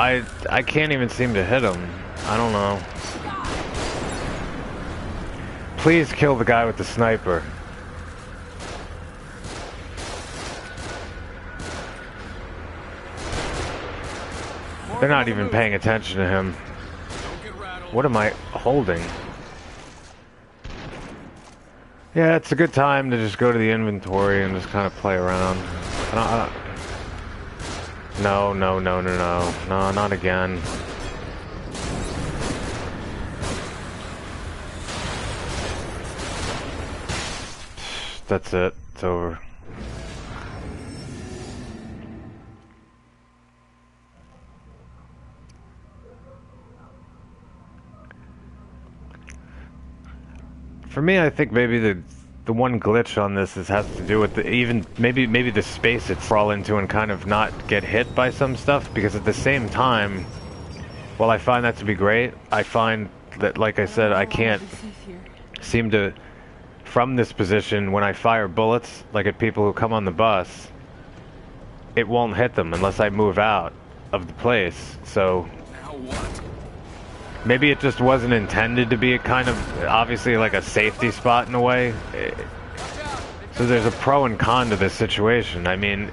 S1: I can't even seem to hit him. I don't know. Please kill the guy with the sniper. They're not even paying attention to him. What am I holding? Yeah, it's a good time to just go to the inventory and just kind of play around. No, not again. That's it. It's over. For me, I think maybe the one glitch on this has to do with maybe the space it fall into and kind of not get hit by some stuff, because at the same time, while I find that to be great, I find that, like I said, I can't seem to, from this position, when I fire bullets, like at people who come on the bus, it won't hit them unless I move out of the place. So maybe it just wasn't intended to be a kind of, obviously, like a safety spot in a way. So there's a pro and con to this situation. I mean,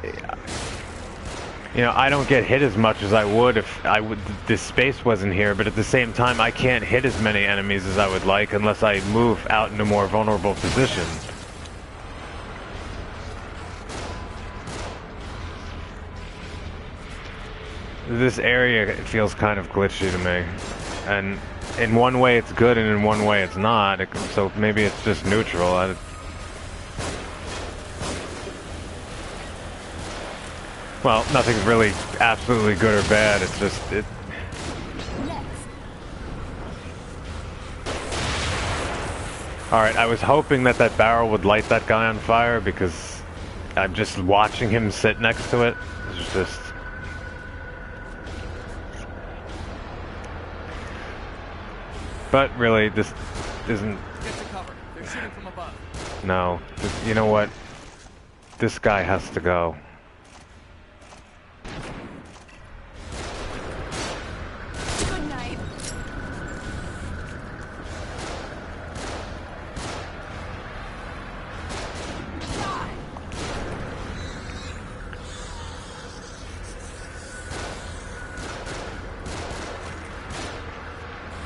S1: you know, I don't get hit as much as I would if this space wasn't here, but at the same time, I can't hit as many enemies as I would like unless I move out into more vulnerable positions. This area feels kind of glitchy to me. And in one way it's good and in one way it's not, so maybe it's just neutral. Well, nothing's really absolutely good or bad, it's just... Alright, I was hoping that barrel would light that guy on fire, because I'm just watching him sit next to it. It's just... But really, this isn't...
S2: Get to cover. They're shooting from above.
S1: No. You know what? This guy has to go.
S3: Good night.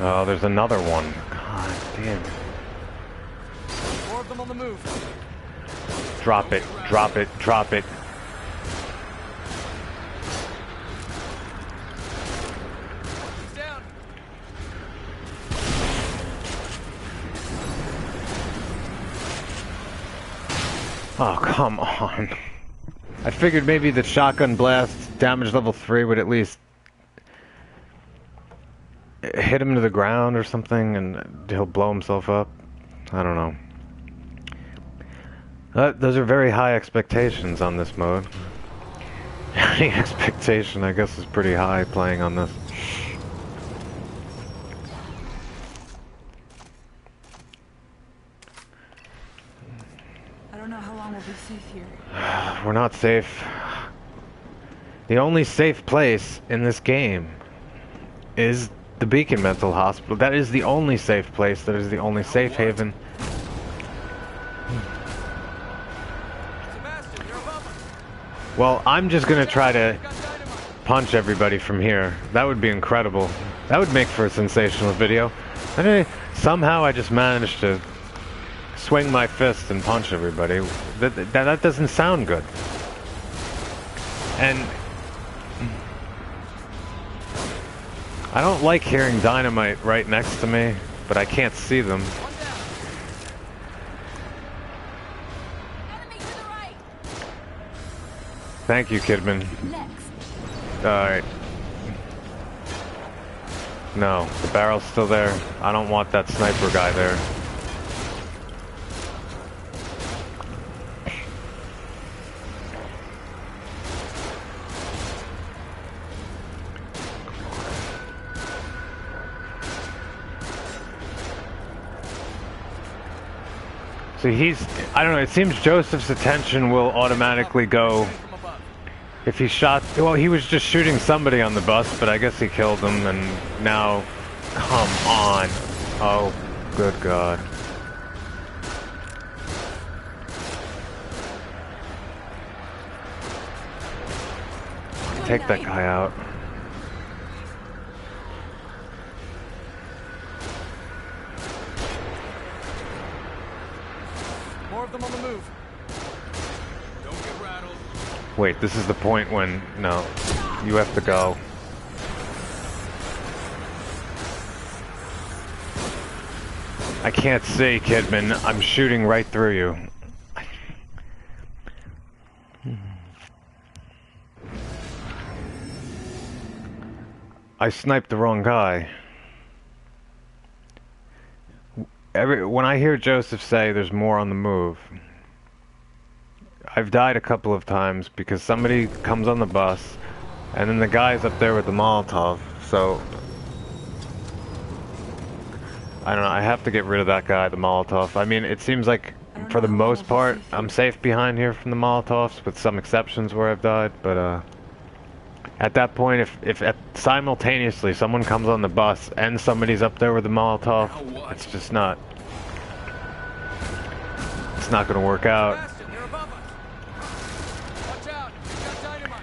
S1: Oh, there's another one. God damn.
S2: More of them on the move.
S1: Drop it, drop it, drop it.
S2: He's down.
S1: Oh, come on. I figured maybe the shotgun blast, damage level 3, would at least hit him to the ground or something and he'll blow himself up. I don't know. Those are very high expectations on this mode. Any expectation, I guess, is pretty high playing on this.
S3: I don't know how long we'll be safe here.
S1: We're not safe. The only safe place in this game is the Beacon Mental Hospital. That is the only safe place. That is the only safe haven.
S2: Sebastian, they're above us.
S1: Well, I'm just gonna try to punch everybody from here. That would be incredible. That would make for a sensational video. And somehow I just managed to swing my fist and punch everybody. That doesn't sound good. And I don't like hearing dynamite right next to me, but I can't see them.
S2: One down.
S3: Enemy to the right.
S1: Thank you, Kidman.
S3: Next.
S1: Alright. No, the barrel's still there. I don't want that sniper guy there. See, I don't know, it seems Joseph's attention will automatically go
S2: From above.
S1: if he shot, well, he was just shooting somebody on the bus, but I guess he killed them, and now, come on. Oh, good God. Take that guy out.
S2: More of them on the move. Don't get rattled.
S1: Wait, this is the point when, no, you have to go. I can't see, Kidman. I'm shooting right through you. I sniped the wrong guy. When I hear Joseph say there's more on the move, I've died a couple of times because somebody comes on the bus and then the guy's up there with the Molotov, so I don't know, I have to get rid of that guy, the Molotov. I mean, it seems like for the most part I'm safe behind here from the Molotovs, with some exceptions where I've died, but at that point, if simultaneously someone comes on the bus and somebody's up there with the Molotov, it's just not, it's not gonna work out.
S2: Sebastian, they're above us. Watch out. They've got dynamite.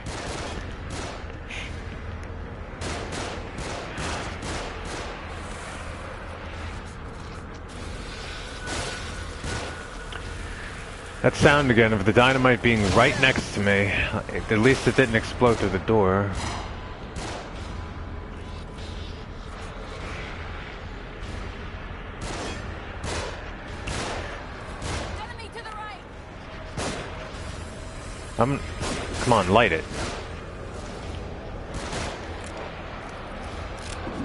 S1: That sound again of the dynamite being right next to me. At least it didn't explode through the door.
S3: Enemy to the right.
S1: Come on, light it.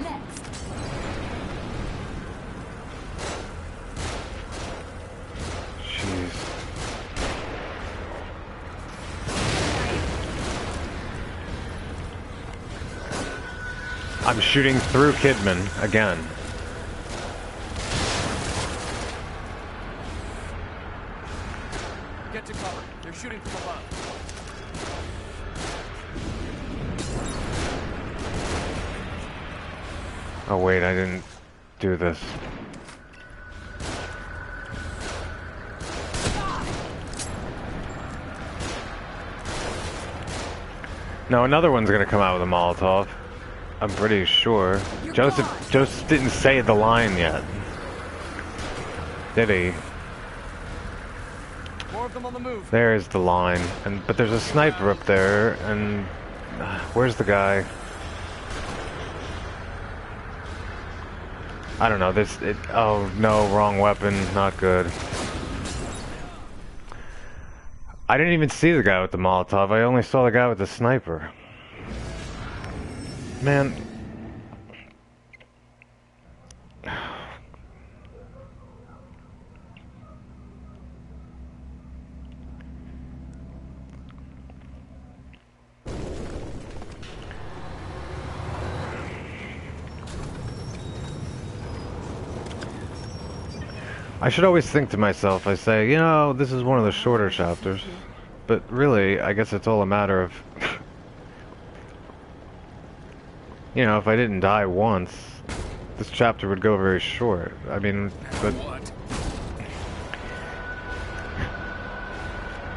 S3: Next.
S1: Jeez. I'm shooting through Kidman again.
S2: Get to cover. They're shooting from above.
S1: Oh wait, I didn't do this. No, another one's gonna come out with a Molotov. I'm pretty sure. Joseph didn't say the line yet. Did he?
S2: More of them on the move.
S1: There's the line. But there's a sniper up there, and where's the guy? I don't know. Oh no, wrong weapon. Not good. I didn't even see the guy with the Molotov. I only saw the guy with the sniper. Man. I should always think to myself, I say, you know, this is one of the shorter chapters. But really, I guess it's all a matter of... you know, if I didn't die once, this chapter would go very short. I mean, but...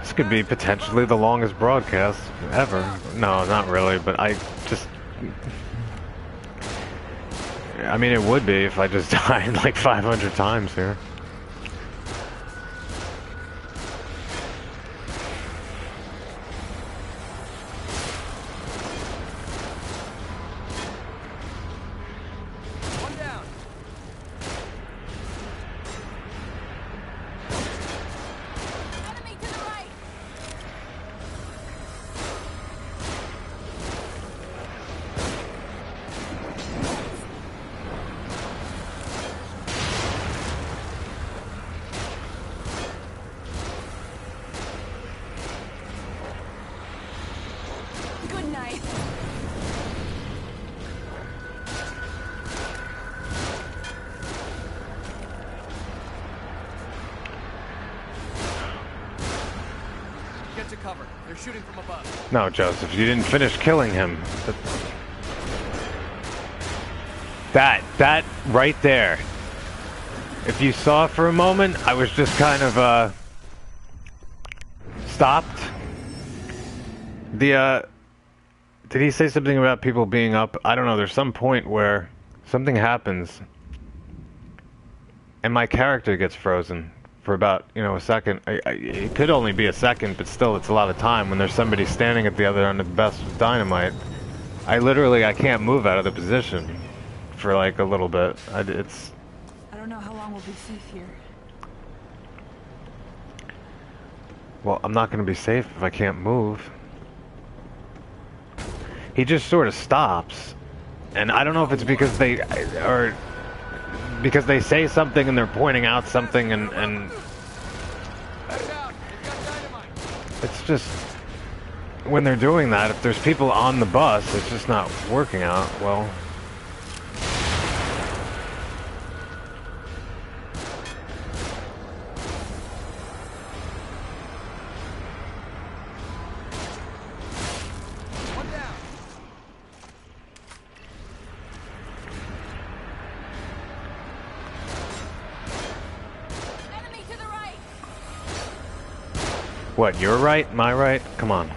S1: this could be potentially the longest broadcast ever. No, not really, but I just... I mean, it would be if I just died like 500 times here.
S3: Good night.
S2: Get to cover. They're shooting from above.
S1: No, Joseph, you didn't finish killing him. That right there. If you saw for a moment, I was just kind of, stopped. Did he say something about people being up? I don't know, there's some point where something happens and my character gets frozen for about, a second. It could only be a second, but still, it's a lot of time when there's somebody standing at the other end of the bus with dynamite. I can't move out of the position for like a little bit.
S3: I don't know how long we'll be safe here.
S1: Well, I'm not going to be safe if I can't move. He just sort of stops. And I don't know if it's because because they say something and they're pointing out something and it's just when they're doing that, if there's people on the bus, it's just not working out well. What, your right? My right? Come on.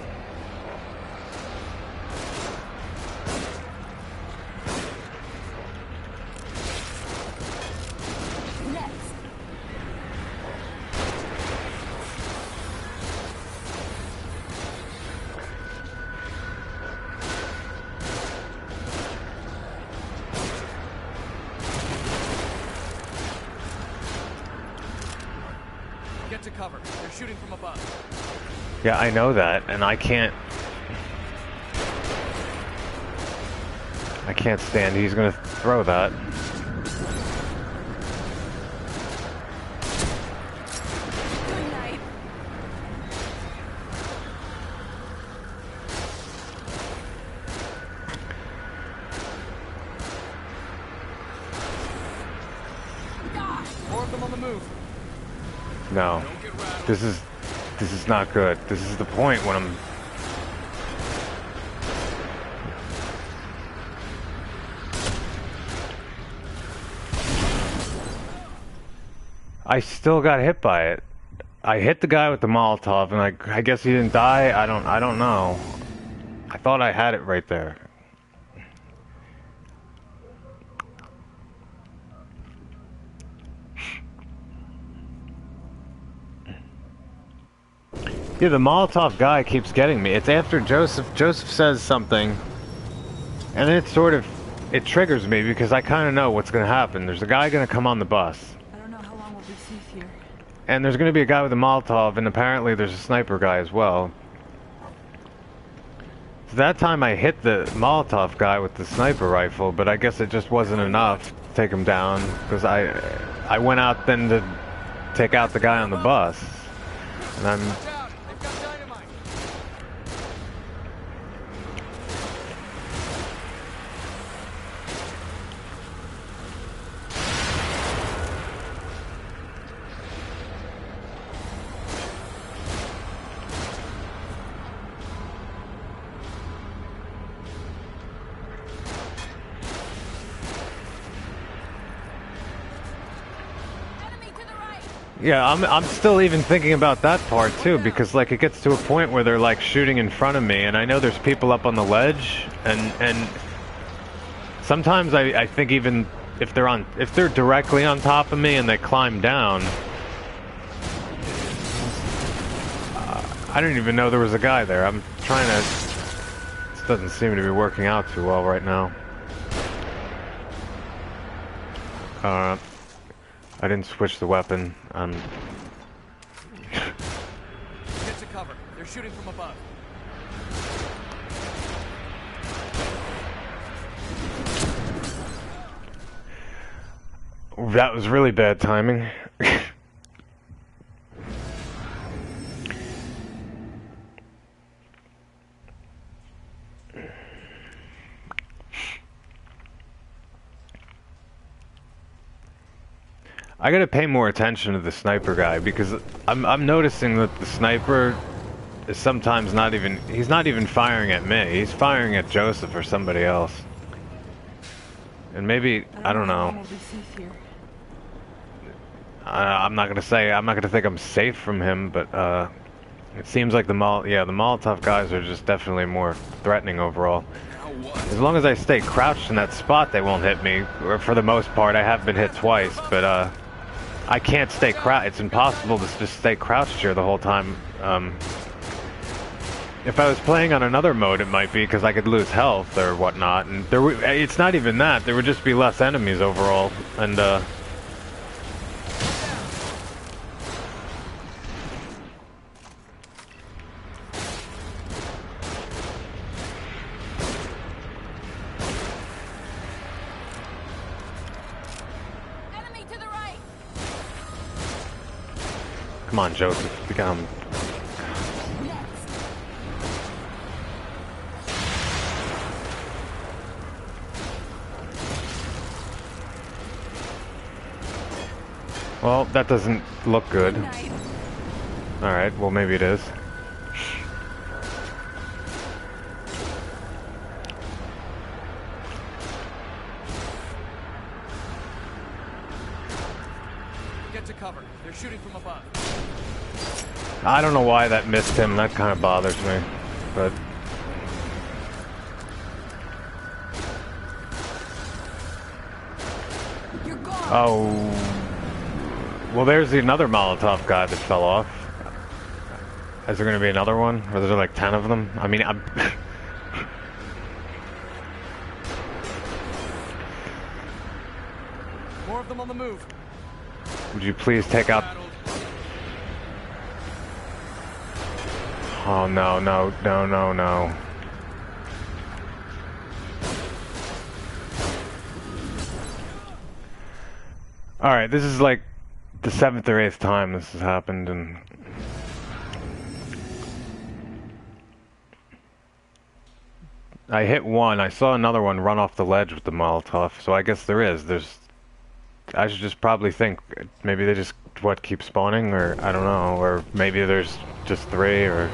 S2: Get to cover. They're shooting from above.
S1: Yeah, I know that, and I can't stand he's gonna throw that.
S3: Good night.
S2: More of them on the move.
S1: No. This is not good. This is the point when I still got hit by it. I hit the guy with the Molotov and I guess he didn't die. I don't know. I thought I had it right there. Yeah, the Molotov guy keeps getting me. It's after Joseph says something, and then it triggers me because I kind of know what's going to happen. There's a guy going to come on the bus.
S3: I don't know how long we'll be safe here.
S1: And there's going to be a guy with a Molotov, and apparently there's a sniper guy as well. So that time I hit the Molotov guy with the sniper rifle, but I guess it just wasn't enough to take him down, because I went out then to take out the guy on the bus. And I'm... Yeah, I'm still even thinking about that part too, because like it gets to a point where they're like shooting in front of me, and I know there's people up on the ledge, and sometimes I think even if they're directly on top of me and they climb down, I didn't even know there was a guy there. I'm trying to. This doesn't seem to be working out too well right now. I didn't switch the weapon.
S2: Get to cover. They're shooting from above.
S1: That was really bad timing. I gotta pay more attention to the sniper guy because I'm noticing that the sniper is sometimes he's not even firing at me. He's firing at Joseph or somebody else. And maybe I don't know.
S3: We'll be safe here.
S1: I'm not gonna think I'm safe from him, but it seems like the Molotov guys are just definitely more threatening overall. As long as I stay crouched in that spot, they won't hit me. Or for the most part, I have been hit twice, but I can't stay crouched. It's impossible to just stay crouched here the whole time. If I was playing on another mode, it might be because I could lose health or whatnot, and it's not even that. There would just be less enemies overall, and
S3: Enemy to the right.
S1: come on, Joseph, become. Well, that doesn't look good. Alright, well maybe it is.
S2: Get to cover. They're shooting from above.
S1: I don't know why that missed him. That kind of bothers me. But
S3: You're gone.
S1: oh, well, there's another Molotov guy that fell off. Is there going to be another one? Or is there like 10 of them? I mean, I'm
S2: More of them on the move.
S1: would you please take out? Oh no, no, no, no, no. Alright, this is like the 7th or 8th time this has happened, and I hit one. I saw another one run off the ledge with the Molotov, so I guess I should just probably think maybe they just keep spawning, or I don't know, or maybe there's just 3, or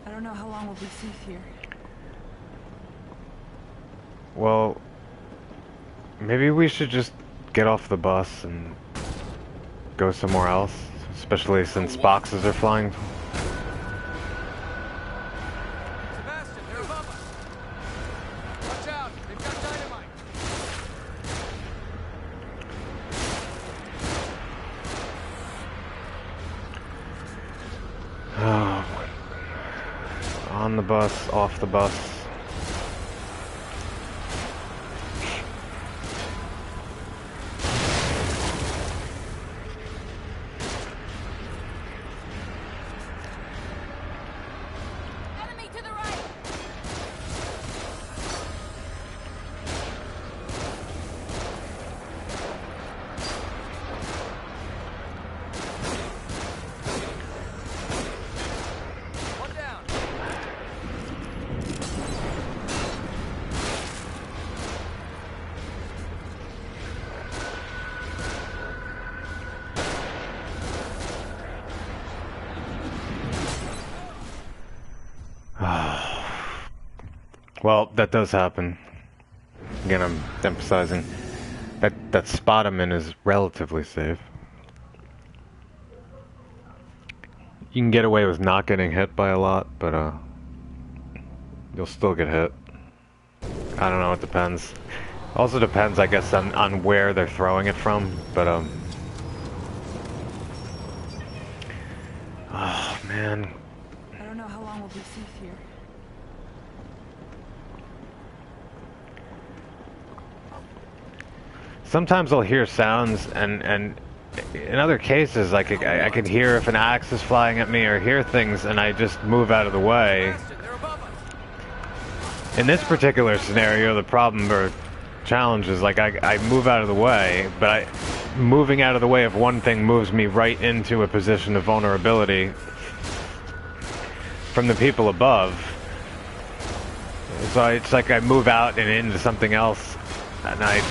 S3: I don't know how long we'll be safe here.
S1: well, maybe we should just get off the bus and go somewhere else, especially since boxes are flying.
S2: Sebastian, they're above us. Watch out. They've got dynamite.
S1: Oh, on the bus, off the bus.
S3: Enemy to the right.
S2: One down.
S1: Well, that does happen. Again, I'm emphasizing that spot I'm in is relatively safe. You can get away with not getting hit by a lot, but you'll still get hit. I don't know, it depends. Also depends, I guess, on where they're throwing it from, but oh man.
S3: I don't know how long we'll be safe here.
S1: Sometimes I'll hear sounds, and in other cases, I could hear if an axe is flying at me or hear things, and I just move out of the way.
S2: Sebastian, they're above us.
S1: In this particular scenario, the problem or challenge is like I move out of the way, but moving out of the way of one thing moves me right into a position of vulnerability from the people above. So it's like I move out and into something else at night.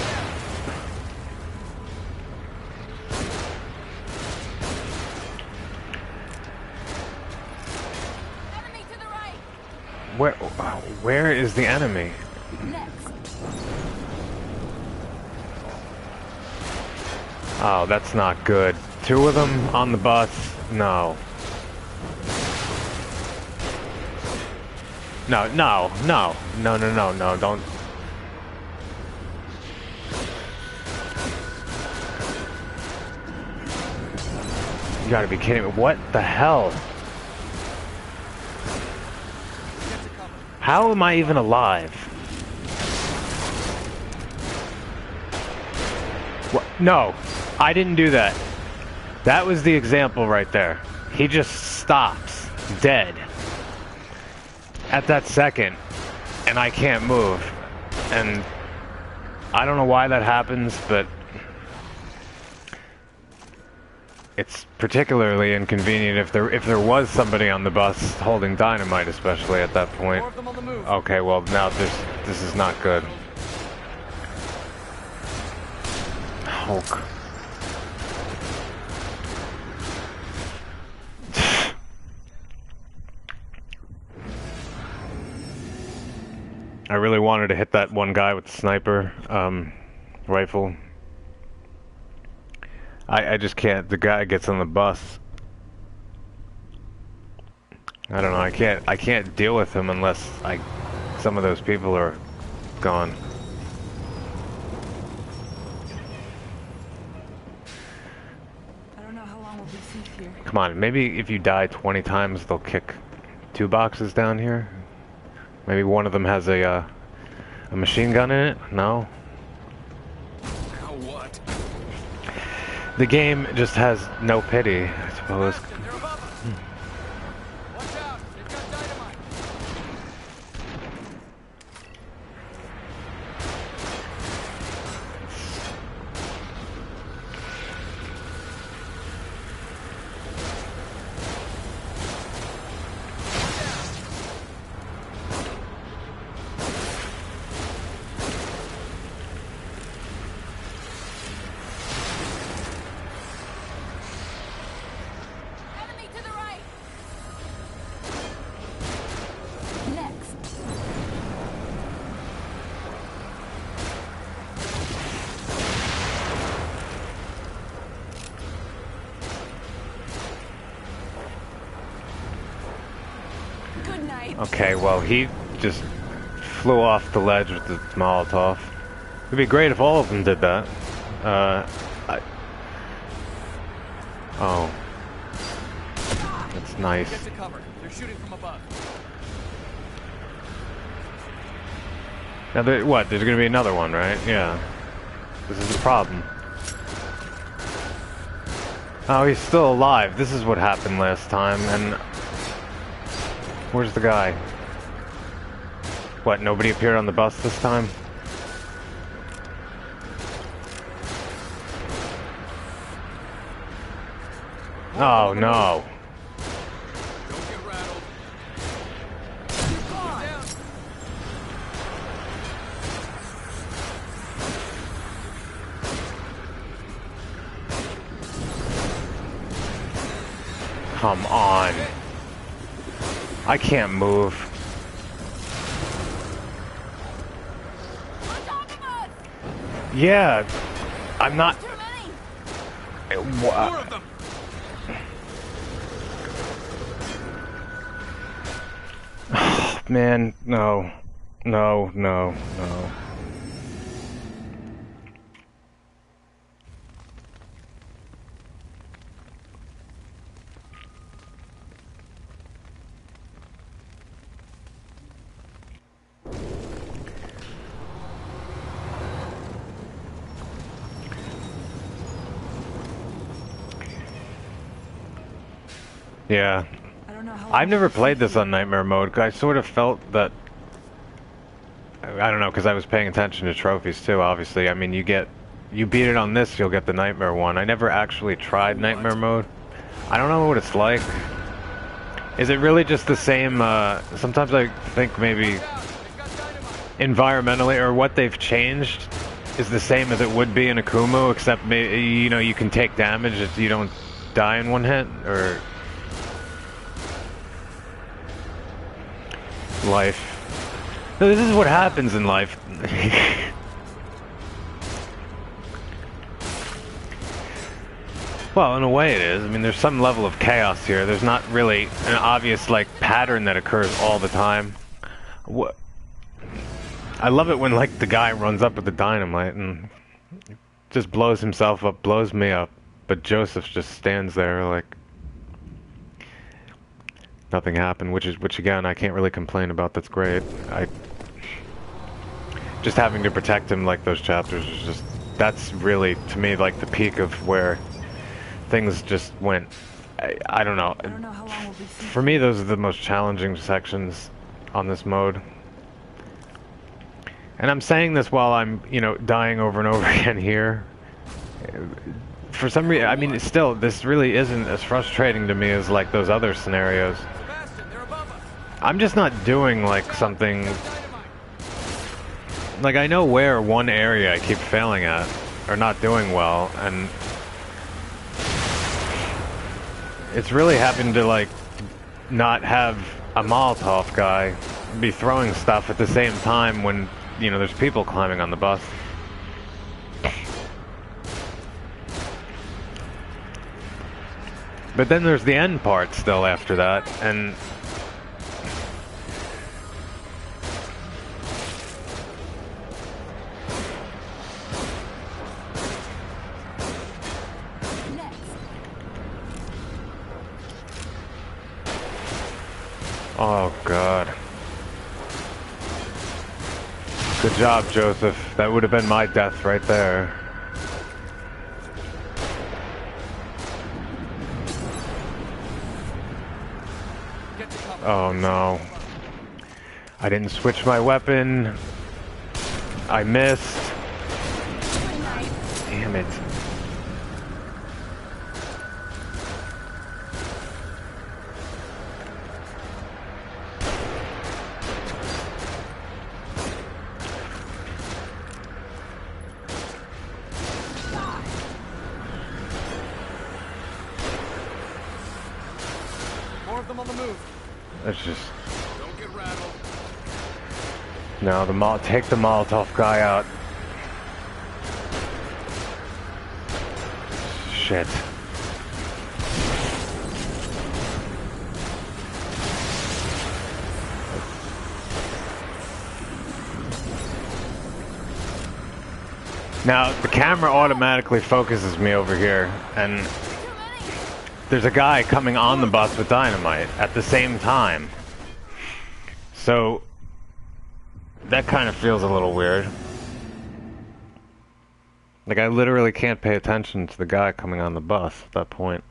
S3: Enemy to the right.
S1: Where is the enemy?
S3: Next.
S1: Oh, that's not good. Two of them on the bus? No. No, no, no, no, no, no, no, don't. You gotta be kidding me. What the hell? How am I even alive? What? No, I didn't do that. That was the example right there. He just stops, dead. At that second, and I can't move. And I don't know why that happens, but it's particularly inconvenient if there was somebody on the bus holding dynamite, especially at that point.
S2: More of them on the move.
S1: Okay, well now this is not good. Hulk. I really wanted to hit that one guy with the sniper rifle. I just can't. The guy gets on the bus. I don't know. I can't deal with him unless some of those people are gone.
S3: I don't know how long we'll be safe here.
S1: Come on. Maybe if you die 20 times, they'll kick 2 boxes down here. Maybe one of them has a machine gun in it? No?
S2: Now what?
S1: The game just has no pity, I suppose.
S2: Sebastian, they're above us. Watch out, they've got dynamite.
S3: Enemy to the right. Next. Good night.
S1: Okay, well, he just flew off the ledge with the Molotov. It'd be great if all of them did that. Oh. That's nice.
S2: Get to cover. They're shooting from above.
S1: Now, what? There's gonna be another one, right? Yeah. This is a problem. Oh, he's still alive. This is what happened last time, and... Where's the guy? What, nobody appeared on the bus this time? Oh, no.
S2: Don't get rattled. Get down.
S1: Come on. I can't move.
S3: On top of us.
S1: Yeah. I'm not...
S3: Too many.
S2: More of them.
S1: Man, no. No, no, no. Yeah.
S3: I don't know how
S1: I've
S3: long
S1: never
S3: we'll be
S1: played
S3: safe
S1: this on Nightmare mode. I sort of felt that... I don't know, because I was paying attention to trophies too, obviously. I mean, you beat it on this, you'll get the Nightmare one. I never actually tried Nightmare mode. I don't know what it's like. Is it really just the same, sometimes I think maybe...
S2: Watch out, they've got dynamite.
S1: environmentally, or what they've changed, is the same as it would be in AKUMU, except you know, you can take damage if you don't die in one hit, or life. No, this is what happens in life. Well, in a way it is. I mean, there's some level of chaos here. There's not really an obvious, like, pattern that occurs all the time. What? I love it when, like, the guy runs up with the dynamite and just blows himself up, blows me up, but Joseph just stands there like nothing happened, which again, I can't really complain about. That's great. Just having to protect him like those chapters is just, that's really, to me, like the peak of where things just went. I don't know.
S3: I don't know how long we'll be safe.
S1: For me, those are the most challenging sections on this mode. And I'm saying this while I'm, you know, dying over and over again here. For some reason, I mean, still, this really isn't as frustrating to me as, like, those other scenarios.
S2: Sebastian, they're above us.
S1: I'm just not doing, like, something... Like, I know where one area I keep failing at, or not doing well, and... It's really having to, like, not have a Molotov guy be throwing stuff at the same time when, you know, there's people climbing on the bus. But then there's the end part still after that, and... Oh, God. Good job, Joseph. That would have been my death right there. Oh, no. I didn't switch my weapon. I missed. Damn it.
S2: More of them on the move.
S1: Let's just...
S2: Don't get rattled.
S1: No, take the Molotov guy out. Shit. Now, the camera automatically focuses me over here, and there's a guy coming on the bus with dynamite at the same time. So, that kind of feels a little weird. Like, I literally can't pay attention to the guy coming on the bus at that point.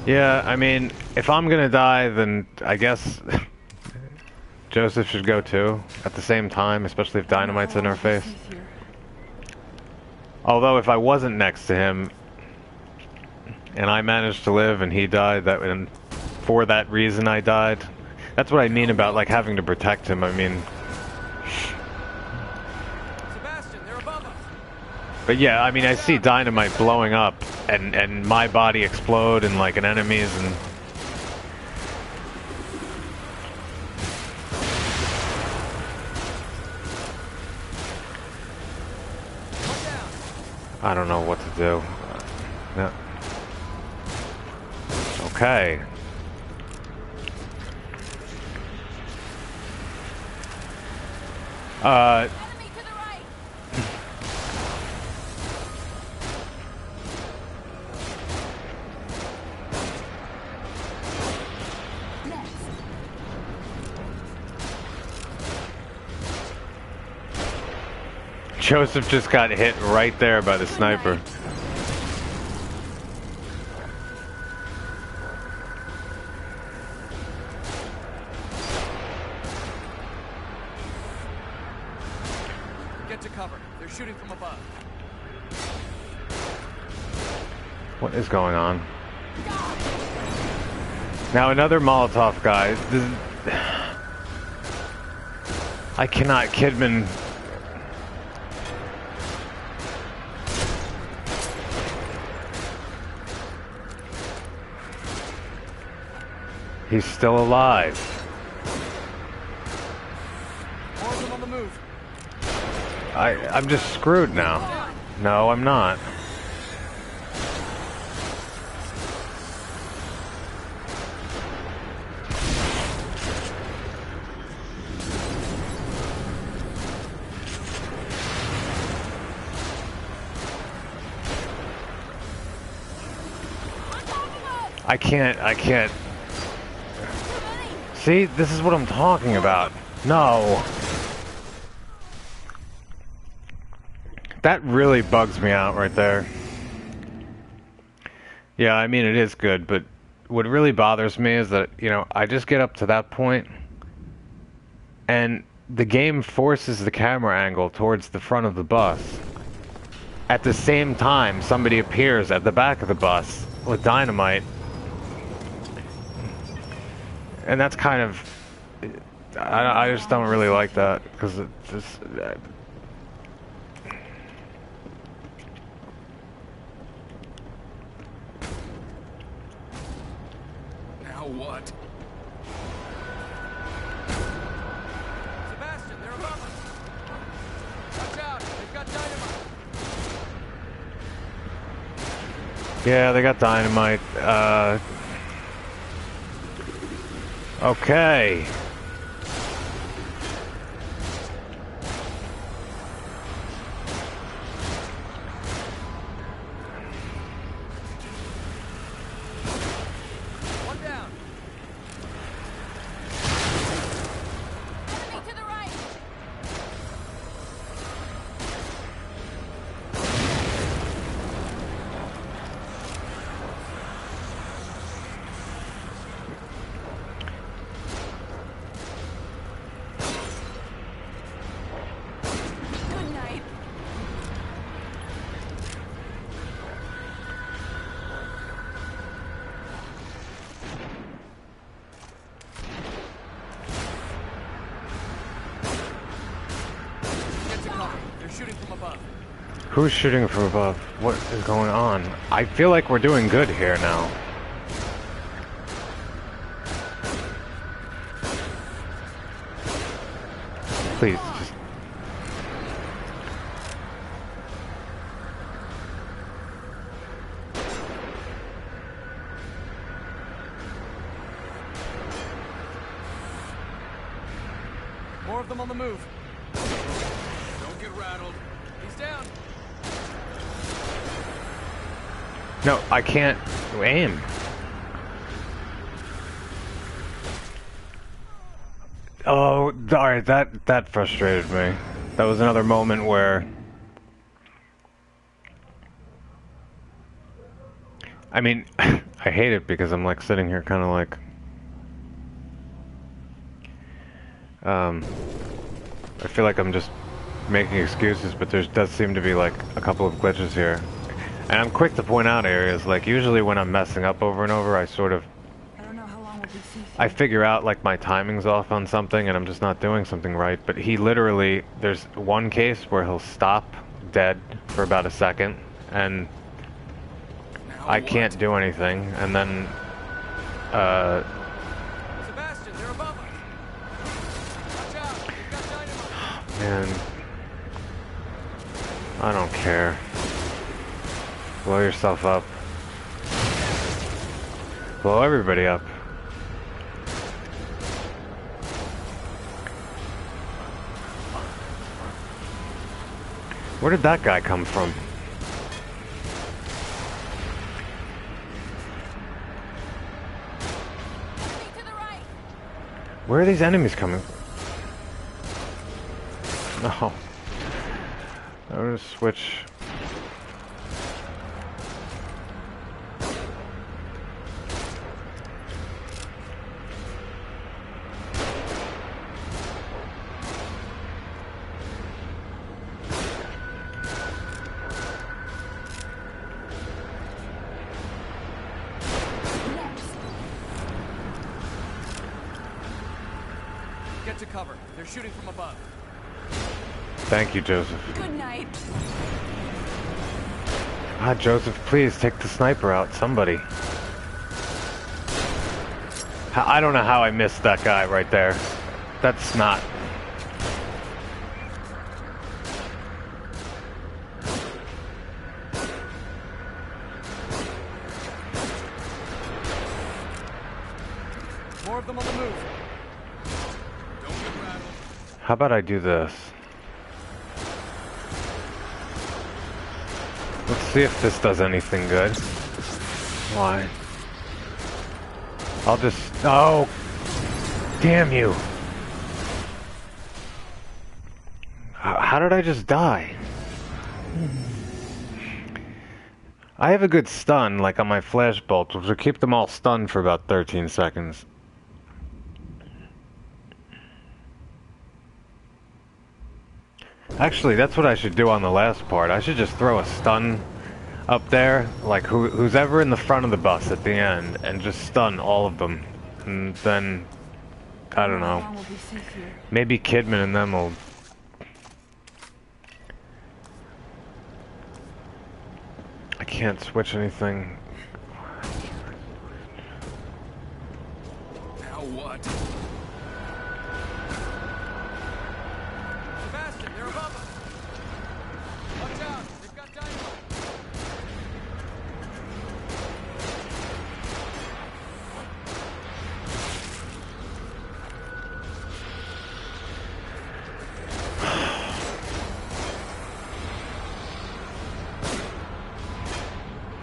S1: Yeah, I mean, if I'm gonna die, then I guess Joseph should go too, at the same time, especially if dynamite's in our face. Although, if I wasn't next to him, and I managed to live and he died, and for that reason I died, that's what I mean about, like, having to protect him. I mean...
S2: Sebastian, they're above us.
S1: But yeah, I mean, I see dynamite blowing up, and my body explode, and, like, an enemy's, and... I don't know what to do. Yeah. Okay.
S3: Enemy to the right.
S1: Joseph just got hit right there by the sniper.
S2: Get to cover. They're shooting from above.
S1: What is going on? Now another Molotov guy. I cannot, Kidman. He's still alive.
S2: More of them on the move.
S1: I'm just screwed now. No, I'm not. I can't. See, this is what I'm talking about. No. That really bugs me out right there. Yeah, I mean, it is good, but what really bothers me is that, you know, I just get up to that point, and the game forces the camera angle towards the front of the bus. At the same time, somebody appears at the back of the bus with dynamite. And that's kind of... I just don't really like that, because it just...
S2: Now what? Sebastian, they're above us. Watch out, they've got dynamite.
S1: Yeah, they got dynamite. Okay.
S2: One down.
S3: Enemy to the right. Good night.
S2: Get to cover. They're shooting from above.
S1: Who's shooting from above? What is going on? I feel like we're doing good here now. Please, just...
S2: More of them on the move. Don't get rattled. He's down.
S1: No, I can't aim. Oh, alright, that frustrated me. That was another moment where... I mean, I hate it because I'm like sitting here kind of like... I feel like I'm just making excuses, but there does seem to be like a couple of glitches here. And I'm quick to point out areas, like usually when I'm messing up over and over, I sort of...
S3: I don't know how long we'll be safe.
S1: I figure out like my timing's off on something and I'm just not doing something right, but he literally, there's one case where he'll stop dead for about a second and I can't do anything, and then
S2: Sebastian, they're above us. Watch out, they've got dynamite.
S1: man, I don't care. Blow yourself up. Blow everybody up. Where did that guy come from?
S3: Enemy to the right.
S1: Where are these enemies coming? No. I'm gonna switch.
S2: Get to cover. They're shooting from above.
S1: Thank you, Joseph.
S3: Good night.
S1: Ah, Joseph, please take the sniper out. Somebody. I don't know how I missed that guy right there. That's not...
S2: More of them on the move. Don't get rattled.
S1: How about I do this? Let's see if this does anything good. Why? I'll just... Oh! Damn you! How did I just die? I have a good stun, like on my flash bolts, which will keep them all stunned for about 13 seconds. Actually, that's what I should do on the last part. I should just throw a stun up there, like who's ever in the front of the bus at the end, and just stun all of them. And then, I don't know, maybe Kidman and them will... I can't switch anything.
S2: Now what? Sebastian, they're above us. Watch out. They've got dynamite.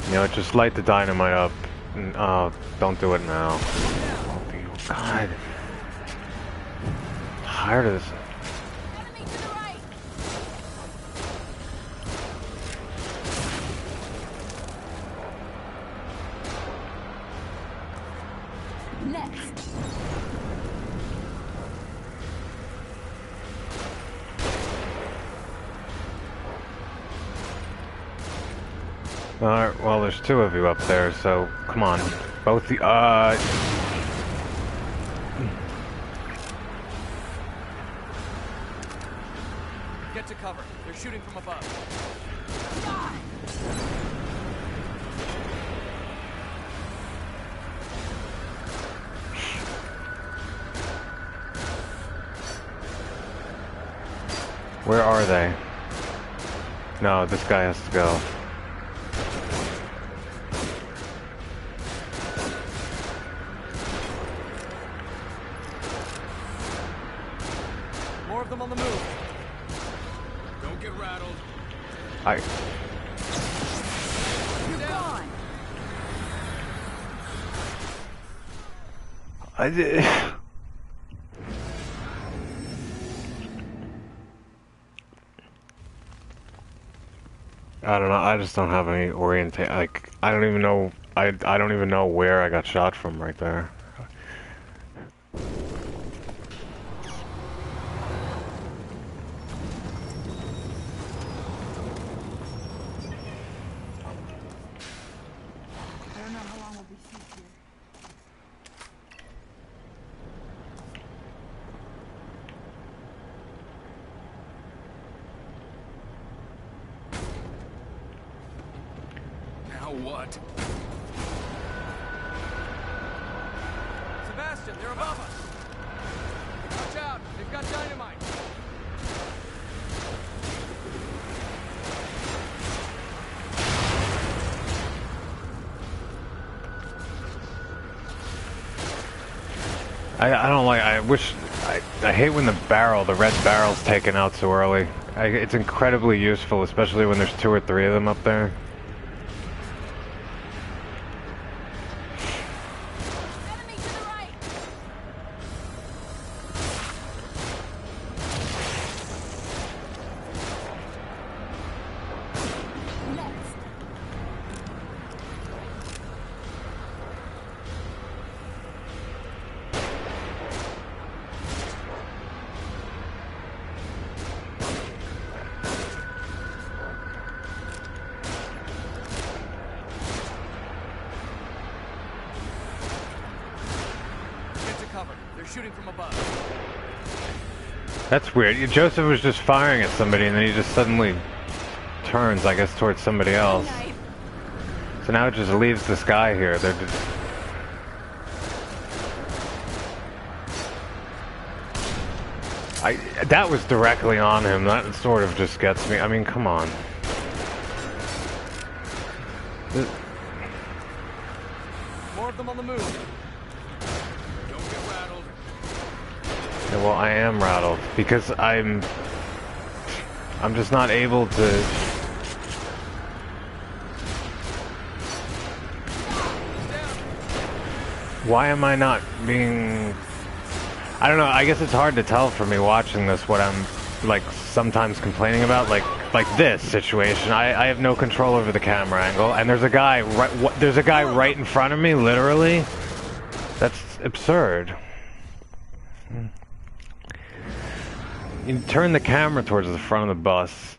S1: You know, just light the dynamite up. Oh, don't do it now. Oh, God. I'm tired of this.
S3: Enemy to the right. Next.
S1: Alright, well, there's two of you up there, so come on. Both the,
S2: Get to cover. They're shooting from above.
S1: where are they? No, this guy has to go.
S2: More of them on the move. Don't get rattled.
S1: I...
S3: You're gone.
S1: I did... I don't know, I just don't have any orientation, like, I don't even know, I don't even know where I got shot from right there.
S3: I don't know how long we'll be safe here.
S2: Now what? Sebastian, they're above us. Watch out. They've got dynamite.
S1: I don't like, I wish, I hate when the red barrel's taken out so early. It's incredibly useful, especially when there's 2 or 3 of them up there.
S3: Enemy to the right. Next.
S2: They're shooting from above.
S1: That's weird. Joseph was just firing at somebody and then he just suddenly turns, I guess, towards somebody else. So now it just leaves this guy here. They're just... that was directly on him. That sort of just gets me. I mean, come on.
S2: More of them on the move. Don't get rattled.
S1: Yeah, well, I am rattled because I'm just not able to. Why am I not being... I don't know, I guess it's hard to tell for me watching this what I'm, like, sometimes complaining about, like this situation. I have no control over the camera angle, and there's a guy right in front of me, literally. That's absurd. You turn the camera towards the front of the bus.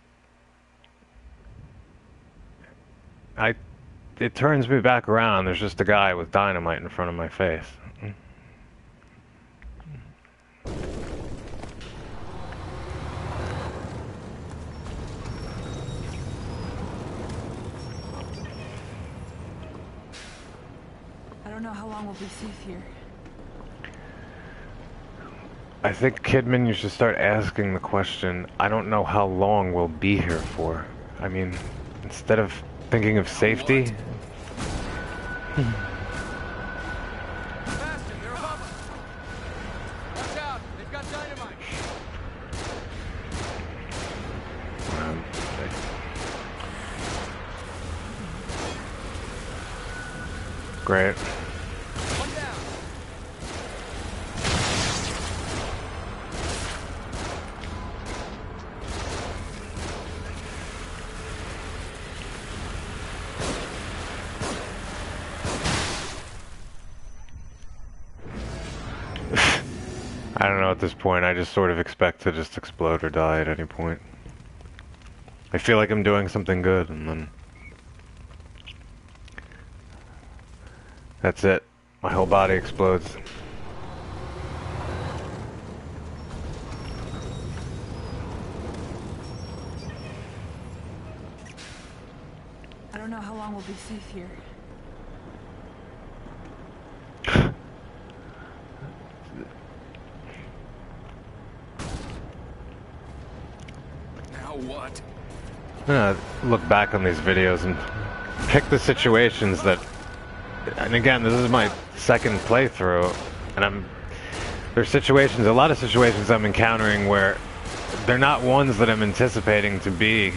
S1: It turns me back around. There's just a guy with dynamite in front of my face.
S3: I don't know how long we'll be safe here.
S1: I think, Kidman, you should start asking the question, I don't know how long we'll be here for. I mean, instead of thinking of safety...
S2: Bastion, they're above us. Watch out, they've got dynamite.
S1: Great.
S2: One down.
S1: I don't know at this point, I just sort of expect to just explode or die at any point. I feel like I'm doing something good, and then... that's it. My whole body explodes.
S3: I don't know how long we'll be safe here.
S2: Now what?
S1: I'm gonna look back on these videos and pick the situations that... and again, this is my second playthrough, and there's situations, a lot of situations I'm encountering where they're not ones that I'm anticipating to be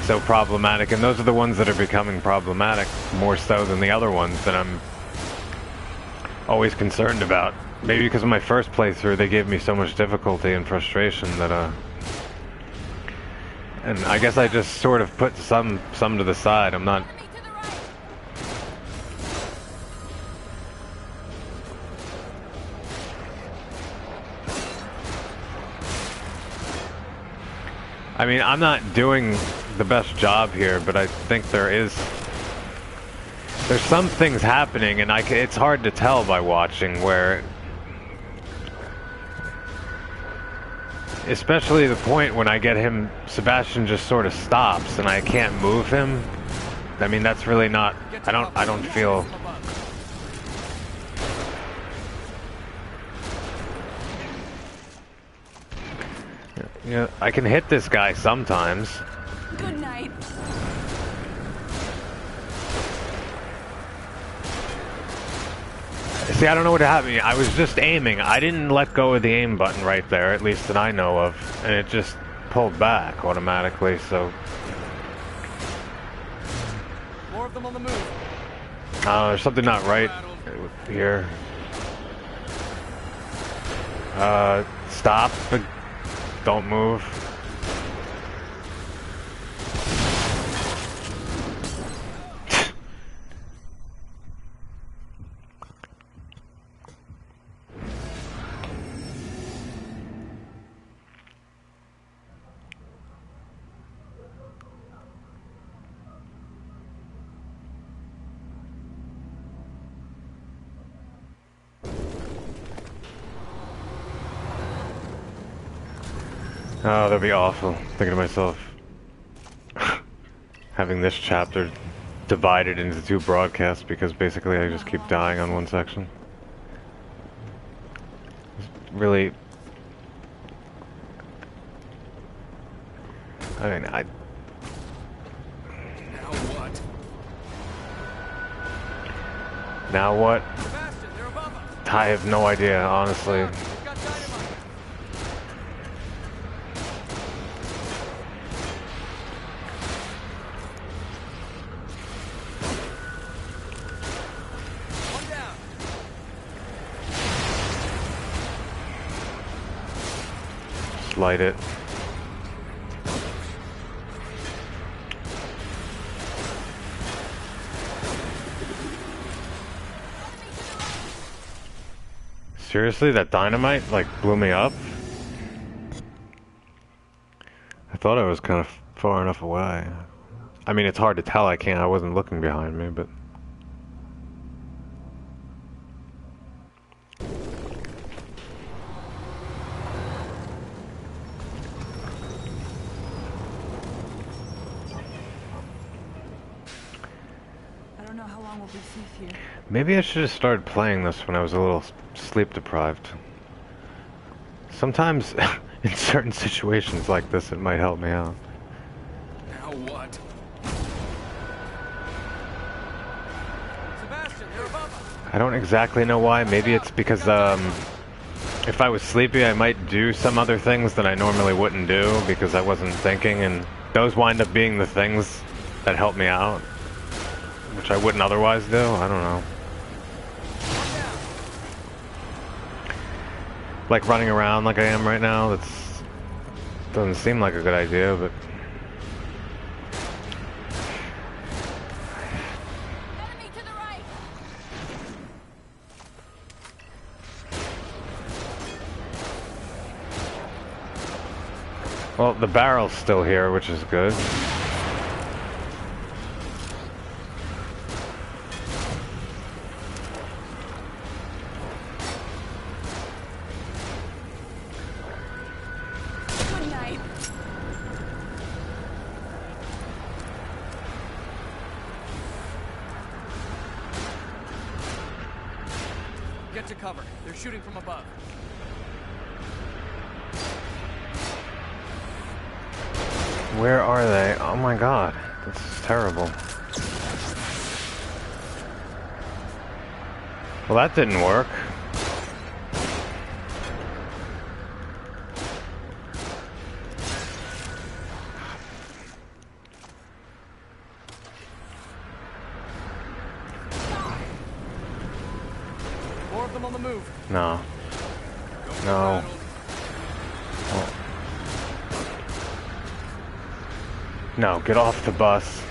S1: so problematic, and those are the ones that are becoming problematic more so than the other ones that I'm always concerned about. Maybe because of my first playthrough, they gave me so much difficulty and frustration that, and I guess I just sort of put some to the side. I'm not... I mean, I'm not doing the best job here, but I think there's some things happening, and it's hard to tell by watching where, especially the point when I get him, Sebastian just sort of stops, and I can't move him. I mean, that's really not, I don't feel... Yeah, I can hit this guy sometimes.
S3: Good night.
S1: See, I don't know what happened. I was just aiming. I didn't let go of the aim button right there, at least that I know of, and it just pulled back automatically, so...
S2: More of them on the move.
S1: there's something not right here. Stop, but don't move. Oh, that'd be awful. Thinking to myself, having this chapter divided into two broadcasts because basically I just keep dying on one section. Really, I mean,
S2: Now what?
S1: now what?
S2: Sebastian, they're above us.
S1: I have no idea, honestly.
S2: They've got dynamite. One down.
S1: Just light it. Seriously, that dynamite, like, blew me up? I thought I was kind of far enough away. I mean, it's hard to tell, I wasn't looking behind me, but...
S3: I don't know how long we'll be safe here.
S1: Maybe I should have started playing this when I was a little sleep deprived. Sometimes, in certain situations like this, it might help me out.
S2: Now what? Sebastian, they're above us.
S1: I don't exactly know why. Maybe it's because, if I was sleepy, I might do some other things that I normally wouldn't do because I wasn't thinking, and those wind up being the things that help me out, which I wouldn't otherwise do. I don't know. Like running around like I am right now, doesn't seem like a good idea, but...
S3: Enemy to the right.
S1: Well, the barrel's still here, which is good.
S3: Good night.
S2: Get to cover. They're shooting from above.
S1: Where are they? Oh my god, this is terrible. Well, that didn't work.
S2: More of them on the move.
S1: No.
S2: Don't get
S1: No.
S2: rattled.
S1: No, get off the bus.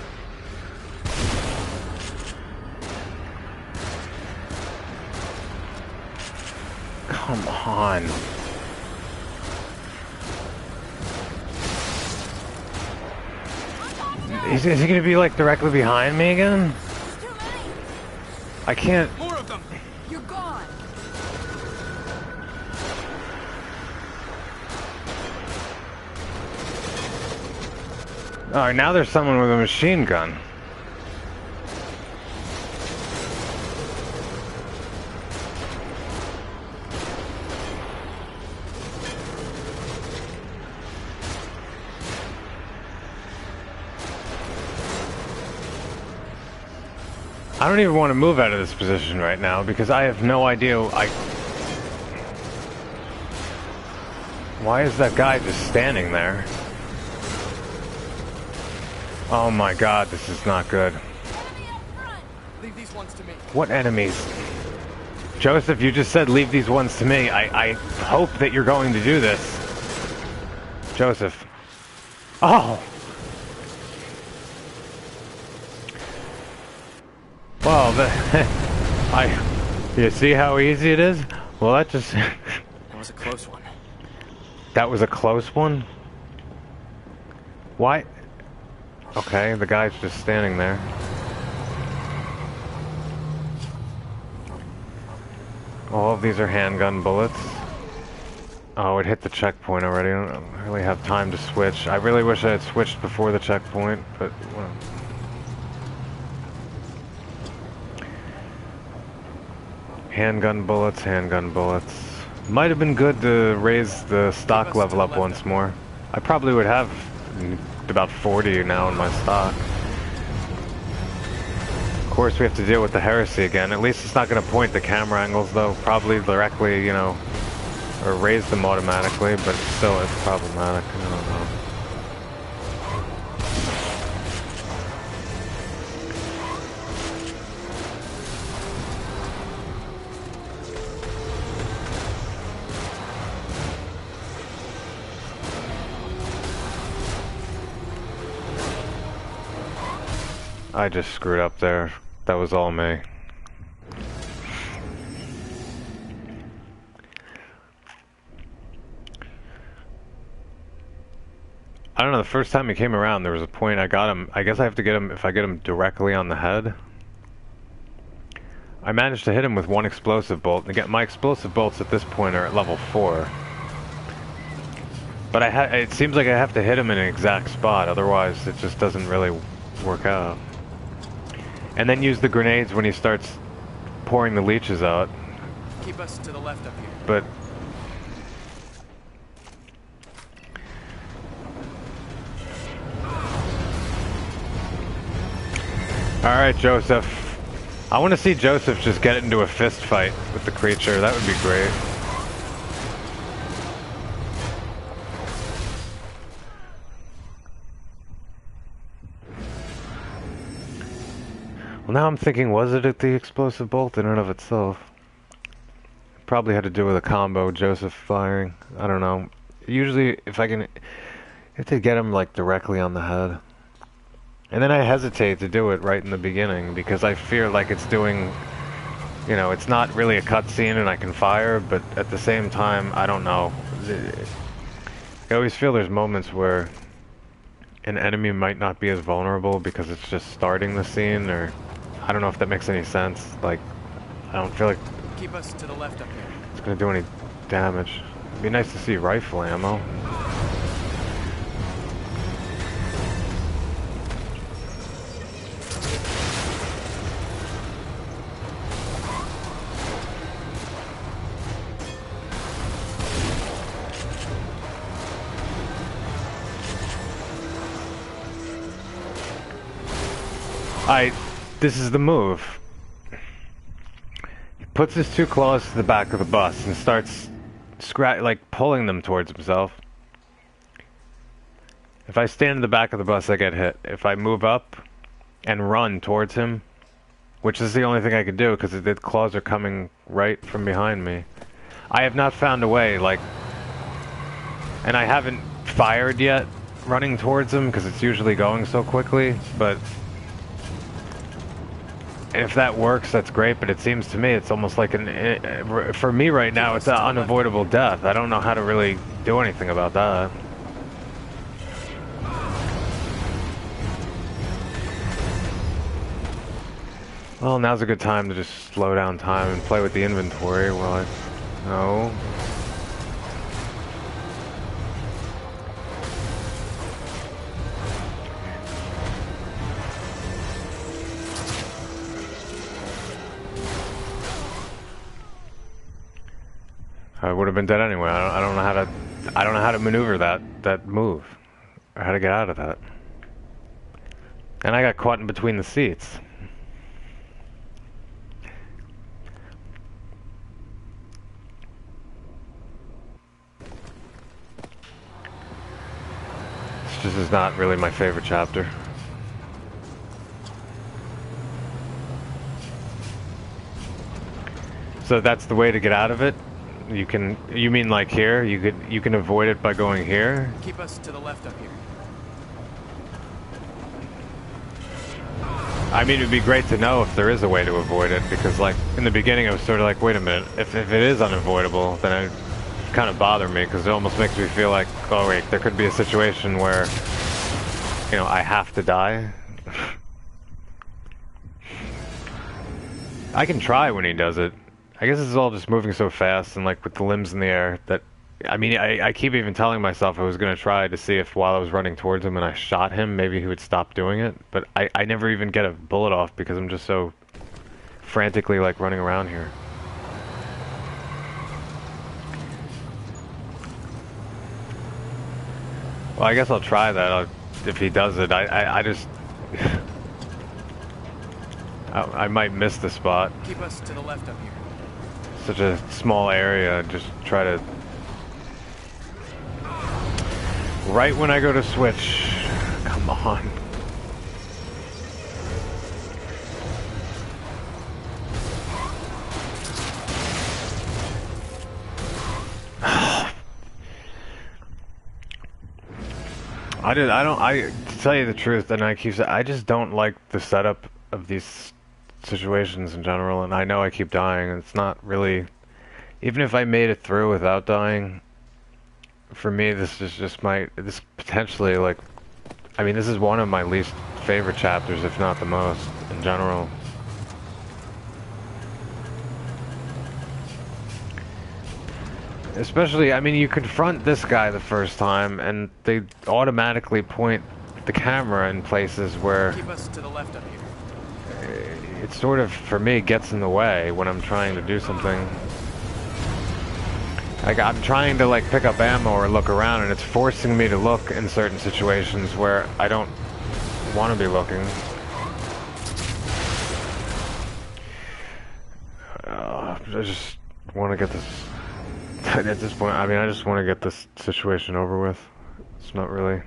S1: Come on. Is he gonna be like directly behind me again?
S3: There's too many.
S1: I can't.
S2: More of them.
S3: You're gone.
S1: Alright, now there's someone with a machine gun. I don't even want to move out of this position right now because I have no idea. Why is that guy just standing there? Oh my god, this is not good.
S3: Enemy up front.
S2: Leave these ones to me.
S1: What enemies? Joseph, you just said leave these ones to me. I hope that you're going to do this. Joseph. Oh! Well, you see how easy it is? Well, that just...
S2: That was a close one.
S1: That was a close one? Why? Okay, the guy's just standing there. All of these are handgun bullets. Oh, it hit the checkpoint already. I don't really have time to switch. I really wish I had switched before the checkpoint, but well. Handgun bullets, handgun bullets. Might have been good to raise the stock level up once more. I probably would have about 40 now in my stock. Of course, we have to deal with the heresy again. At least it's not going to point the camera angles, though. Probably directly, you know, or raise them automatically, but still, it's problematic. I don't know. I just screwed up there. That was all me. I don't know, the first time he came around, there was a point I got him. I guess I have to get him, if I get him directly on the head. I managed to hit him with one explosive bolt. Again, my explosive bolts at this point are at level 4. But it seems like I have to hit him in an exact spot, otherwise it just doesn't really work out. And then use the grenades when he starts pouring the leeches out.
S2: Keep us to the left up here.
S1: But alright, Joseph. I want to see Joseph just get into a fist fight with the creature. That would be great. Well, now I'm thinking, was it at the explosive bolt in and of itself? Probably had to do with a combo, Joseph firing. I don't know. Usually, if I can... I have to get him, like, directly on the head. And then I hesitate to do it right in the beginning, because I fear like it's doing... You know, it's not really a cutscene and I can fire, but at the same time, I don't know. I always feel there's moments where an enemy might not be as vulnerable because it's just starting the scene, or... I don't know if that makes any sense. Like, I don't feel like
S2: keep us to the left up here.
S1: It's gonna do any damage. It'd be nice to see rifle ammo. This is the move. He puts his two claws to the back of the bus and starts like pulling them towards himself. If I stand in the back of the bus, I get hit. If I move up and run towards him, which is the only thing I can do because the claws are coming right from behind me, I have not found a way, like, and I haven't fired yet running towards him because it's usually going so quickly, but if that works, that's great, but it seems to me it's almost like for me right now, it's an unavoidable death. I don't know how to really do anything about that. Well, now's a good time to just slow down time and play with the inventory while I... No. I would have been dead anyway. I don't know how to maneuver that move, or how to get out of that. And I got caught in between the seats. This is not really my favorite chapter. So that's the way to get out of it? You mean like here? You can avoid it by going here?
S2: Keep us to the left up here.
S1: I mean, it'd be great to know if there is a way to avoid it, because like in the beginning I was sort of like, wait a minute, if it is unavoidable, then it kind of bother me, because it almost makes me feel like, oh wait, there could be a situation where, you know, I have to die. I can try when he does it. I guess it's all just moving so fast and like with the limbs in the air that I mean, I keep even telling myself I was going to try to see if while I was running towards him and I shot him, maybe he would stop doing it. But I never even get a bullet off because I'm just so frantically, like, running around here. Well, I guess I'll try that if he does it. I just... I might miss the spot.
S2: Keep us to the left up here.
S1: Such a small area, just try to... Right when I go to switch. Come on. to tell you the truth, and I just don't like the setup of these situations in general, and I know I keep dying, and it's not really, even if I made it through without dying, for me, this is just this potentially, like, I mean, this is one of my least favorite chapters, if not the most, in general. Especially, I mean, you confront this guy the first time, and they automatically point the camera in places where...
S2: Keep us to the left up here.
S1: It sort of, for me, gets in the way when I'm trying to do something. Like, I'm trying to, like, pick up ammo or look around, and it's forcing me to look in certain situations where I don't want to be looking. I just want to get this... At this point, I mean, I just want to get this situation over with. It's not really...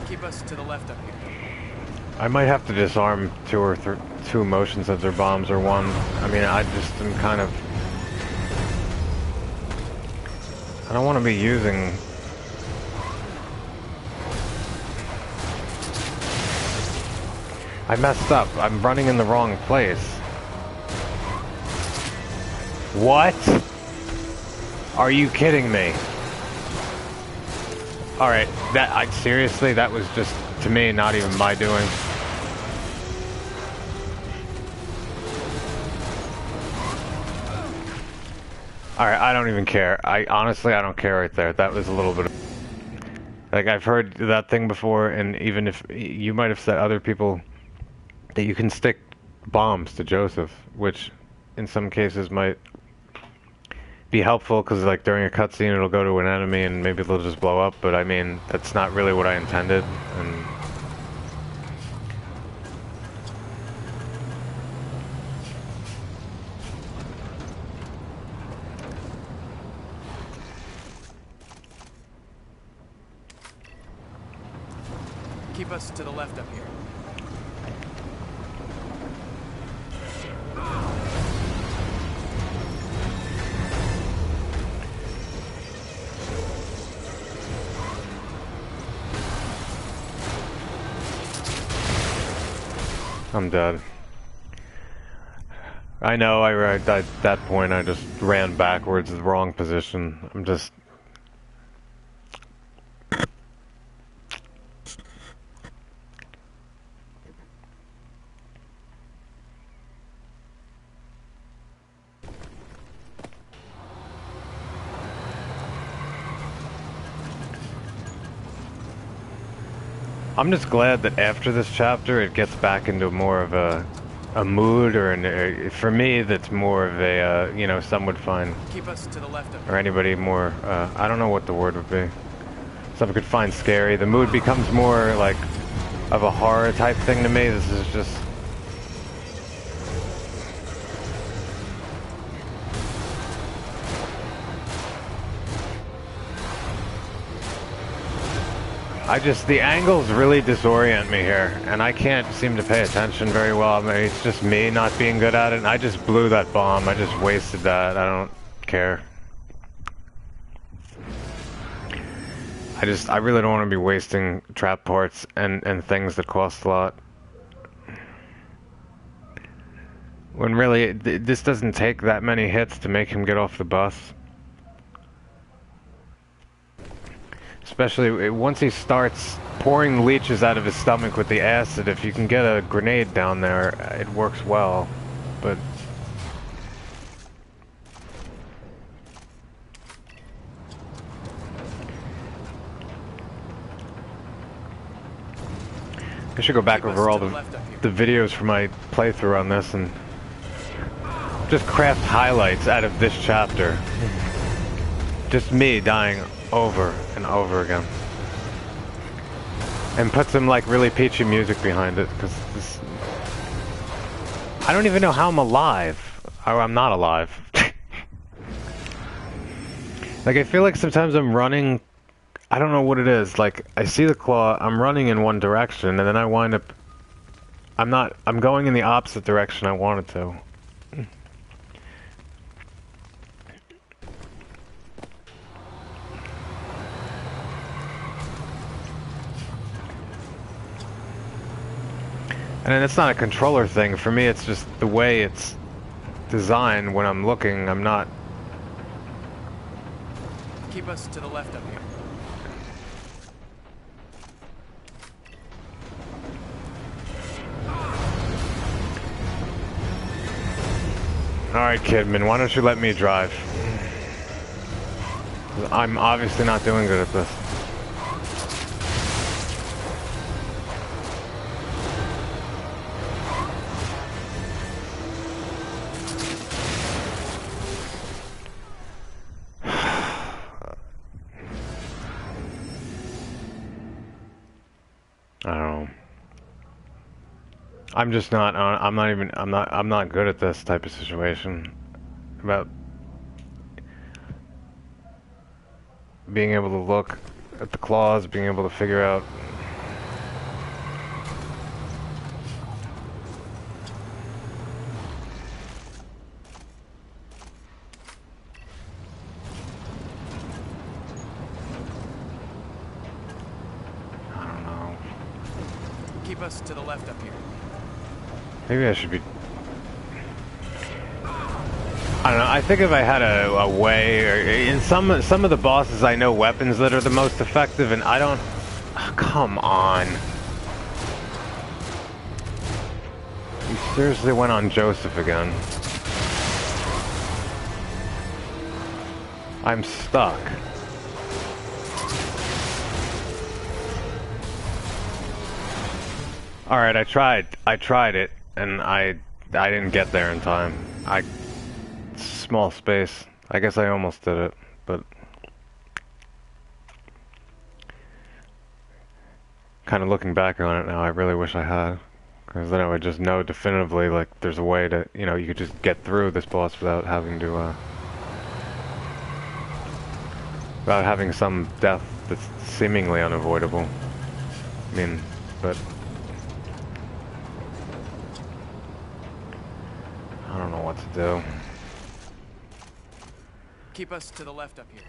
S2: Keep us to the left up here.
S1: I might have to disarm two motion sensor bombs or one. I mean, I just am kind of... I don't want to be using... I messed up. I'm running in the wrong place. What? Are you kidding me? Alright, seriously, that was just, to me, not even my doing. Alright, I don't even care. Honestly, I don't care right there. That was a little bit of... Like, I've heard that thing before, and even if you might have said other people that you can stick bombs to Joseph, which in some cases might be helpful, because like during a cutscene it'll go to an enemy and maybe they'll just blow up, but I mean, that's not really what I intended, and...
S2: Keep us to the left up here.
S1: I'm dead. I know, at that point I just ran backwards, the wrong position. I'm just... I'm just glad that after this chapter it gets back into more of a mood, or for me that's more of a, you know, some would find,
S2: Keep us to the left up
S1: or anybody more, I don't know what the word would be. Some could find scary. The mood becomes more like of a horror type thing to me. This is just... the angles really disorient me here, and I can't seem to pay attention very well. I mean, it's just me not being good at it, and I just blew that bomb. I just wasted that. I don't care. I really don't want to be wasting trap parts and things that cost a lot. When really, this doesn't take that many hits to make him get off the bus. Especially once he starts pouring leeches out of his stomach with the acid, if you can get a grenade down there, it works well. But I should go back over all the videos for my playthrough on this and just craft highlights out of this chapter. Just me dying over and over again. And put some like really peachy music behind it, because this... I don't even know how I'm alive. Or I'm not alive. Like, I feel like sometimes I'm running... I don't know what it is. Like, I see the claw, I'm running in one direction, and then I wind up... I'm going in the opposite direction I wanted to. And it's not a controller thing. For me, it's just the way it's designed when I'm looking. I'm not...
S2: Keep us to the left up here.
S1: Alright, Kidman, why don't you let me drive? I'm obviously not doing good at this. I don't know. I'm just not, I'm not good at this type of situation. About being able to look at the claws, being able to figure out. I don't know.
S2: Keep us to the left up here.
S1: Maybe I should be... I don't know, I think if I had a way, or in some of the bosses I know weapons that are the most effective, and I don't... Oh, come on. You seriously went on Joseph again. I'm stuck. Alright, I tried it, and I didn't get there in time. Small space. I guess I almost did it, but kind of looking back on it now, I really wish I had, because then I would just know definitively, like, there's a way to, you know, you could just get through this boss without having to, without having some death that's seemingly unavoidable. I mean, but I don't know what to do.
S2: Keep us to the left up here.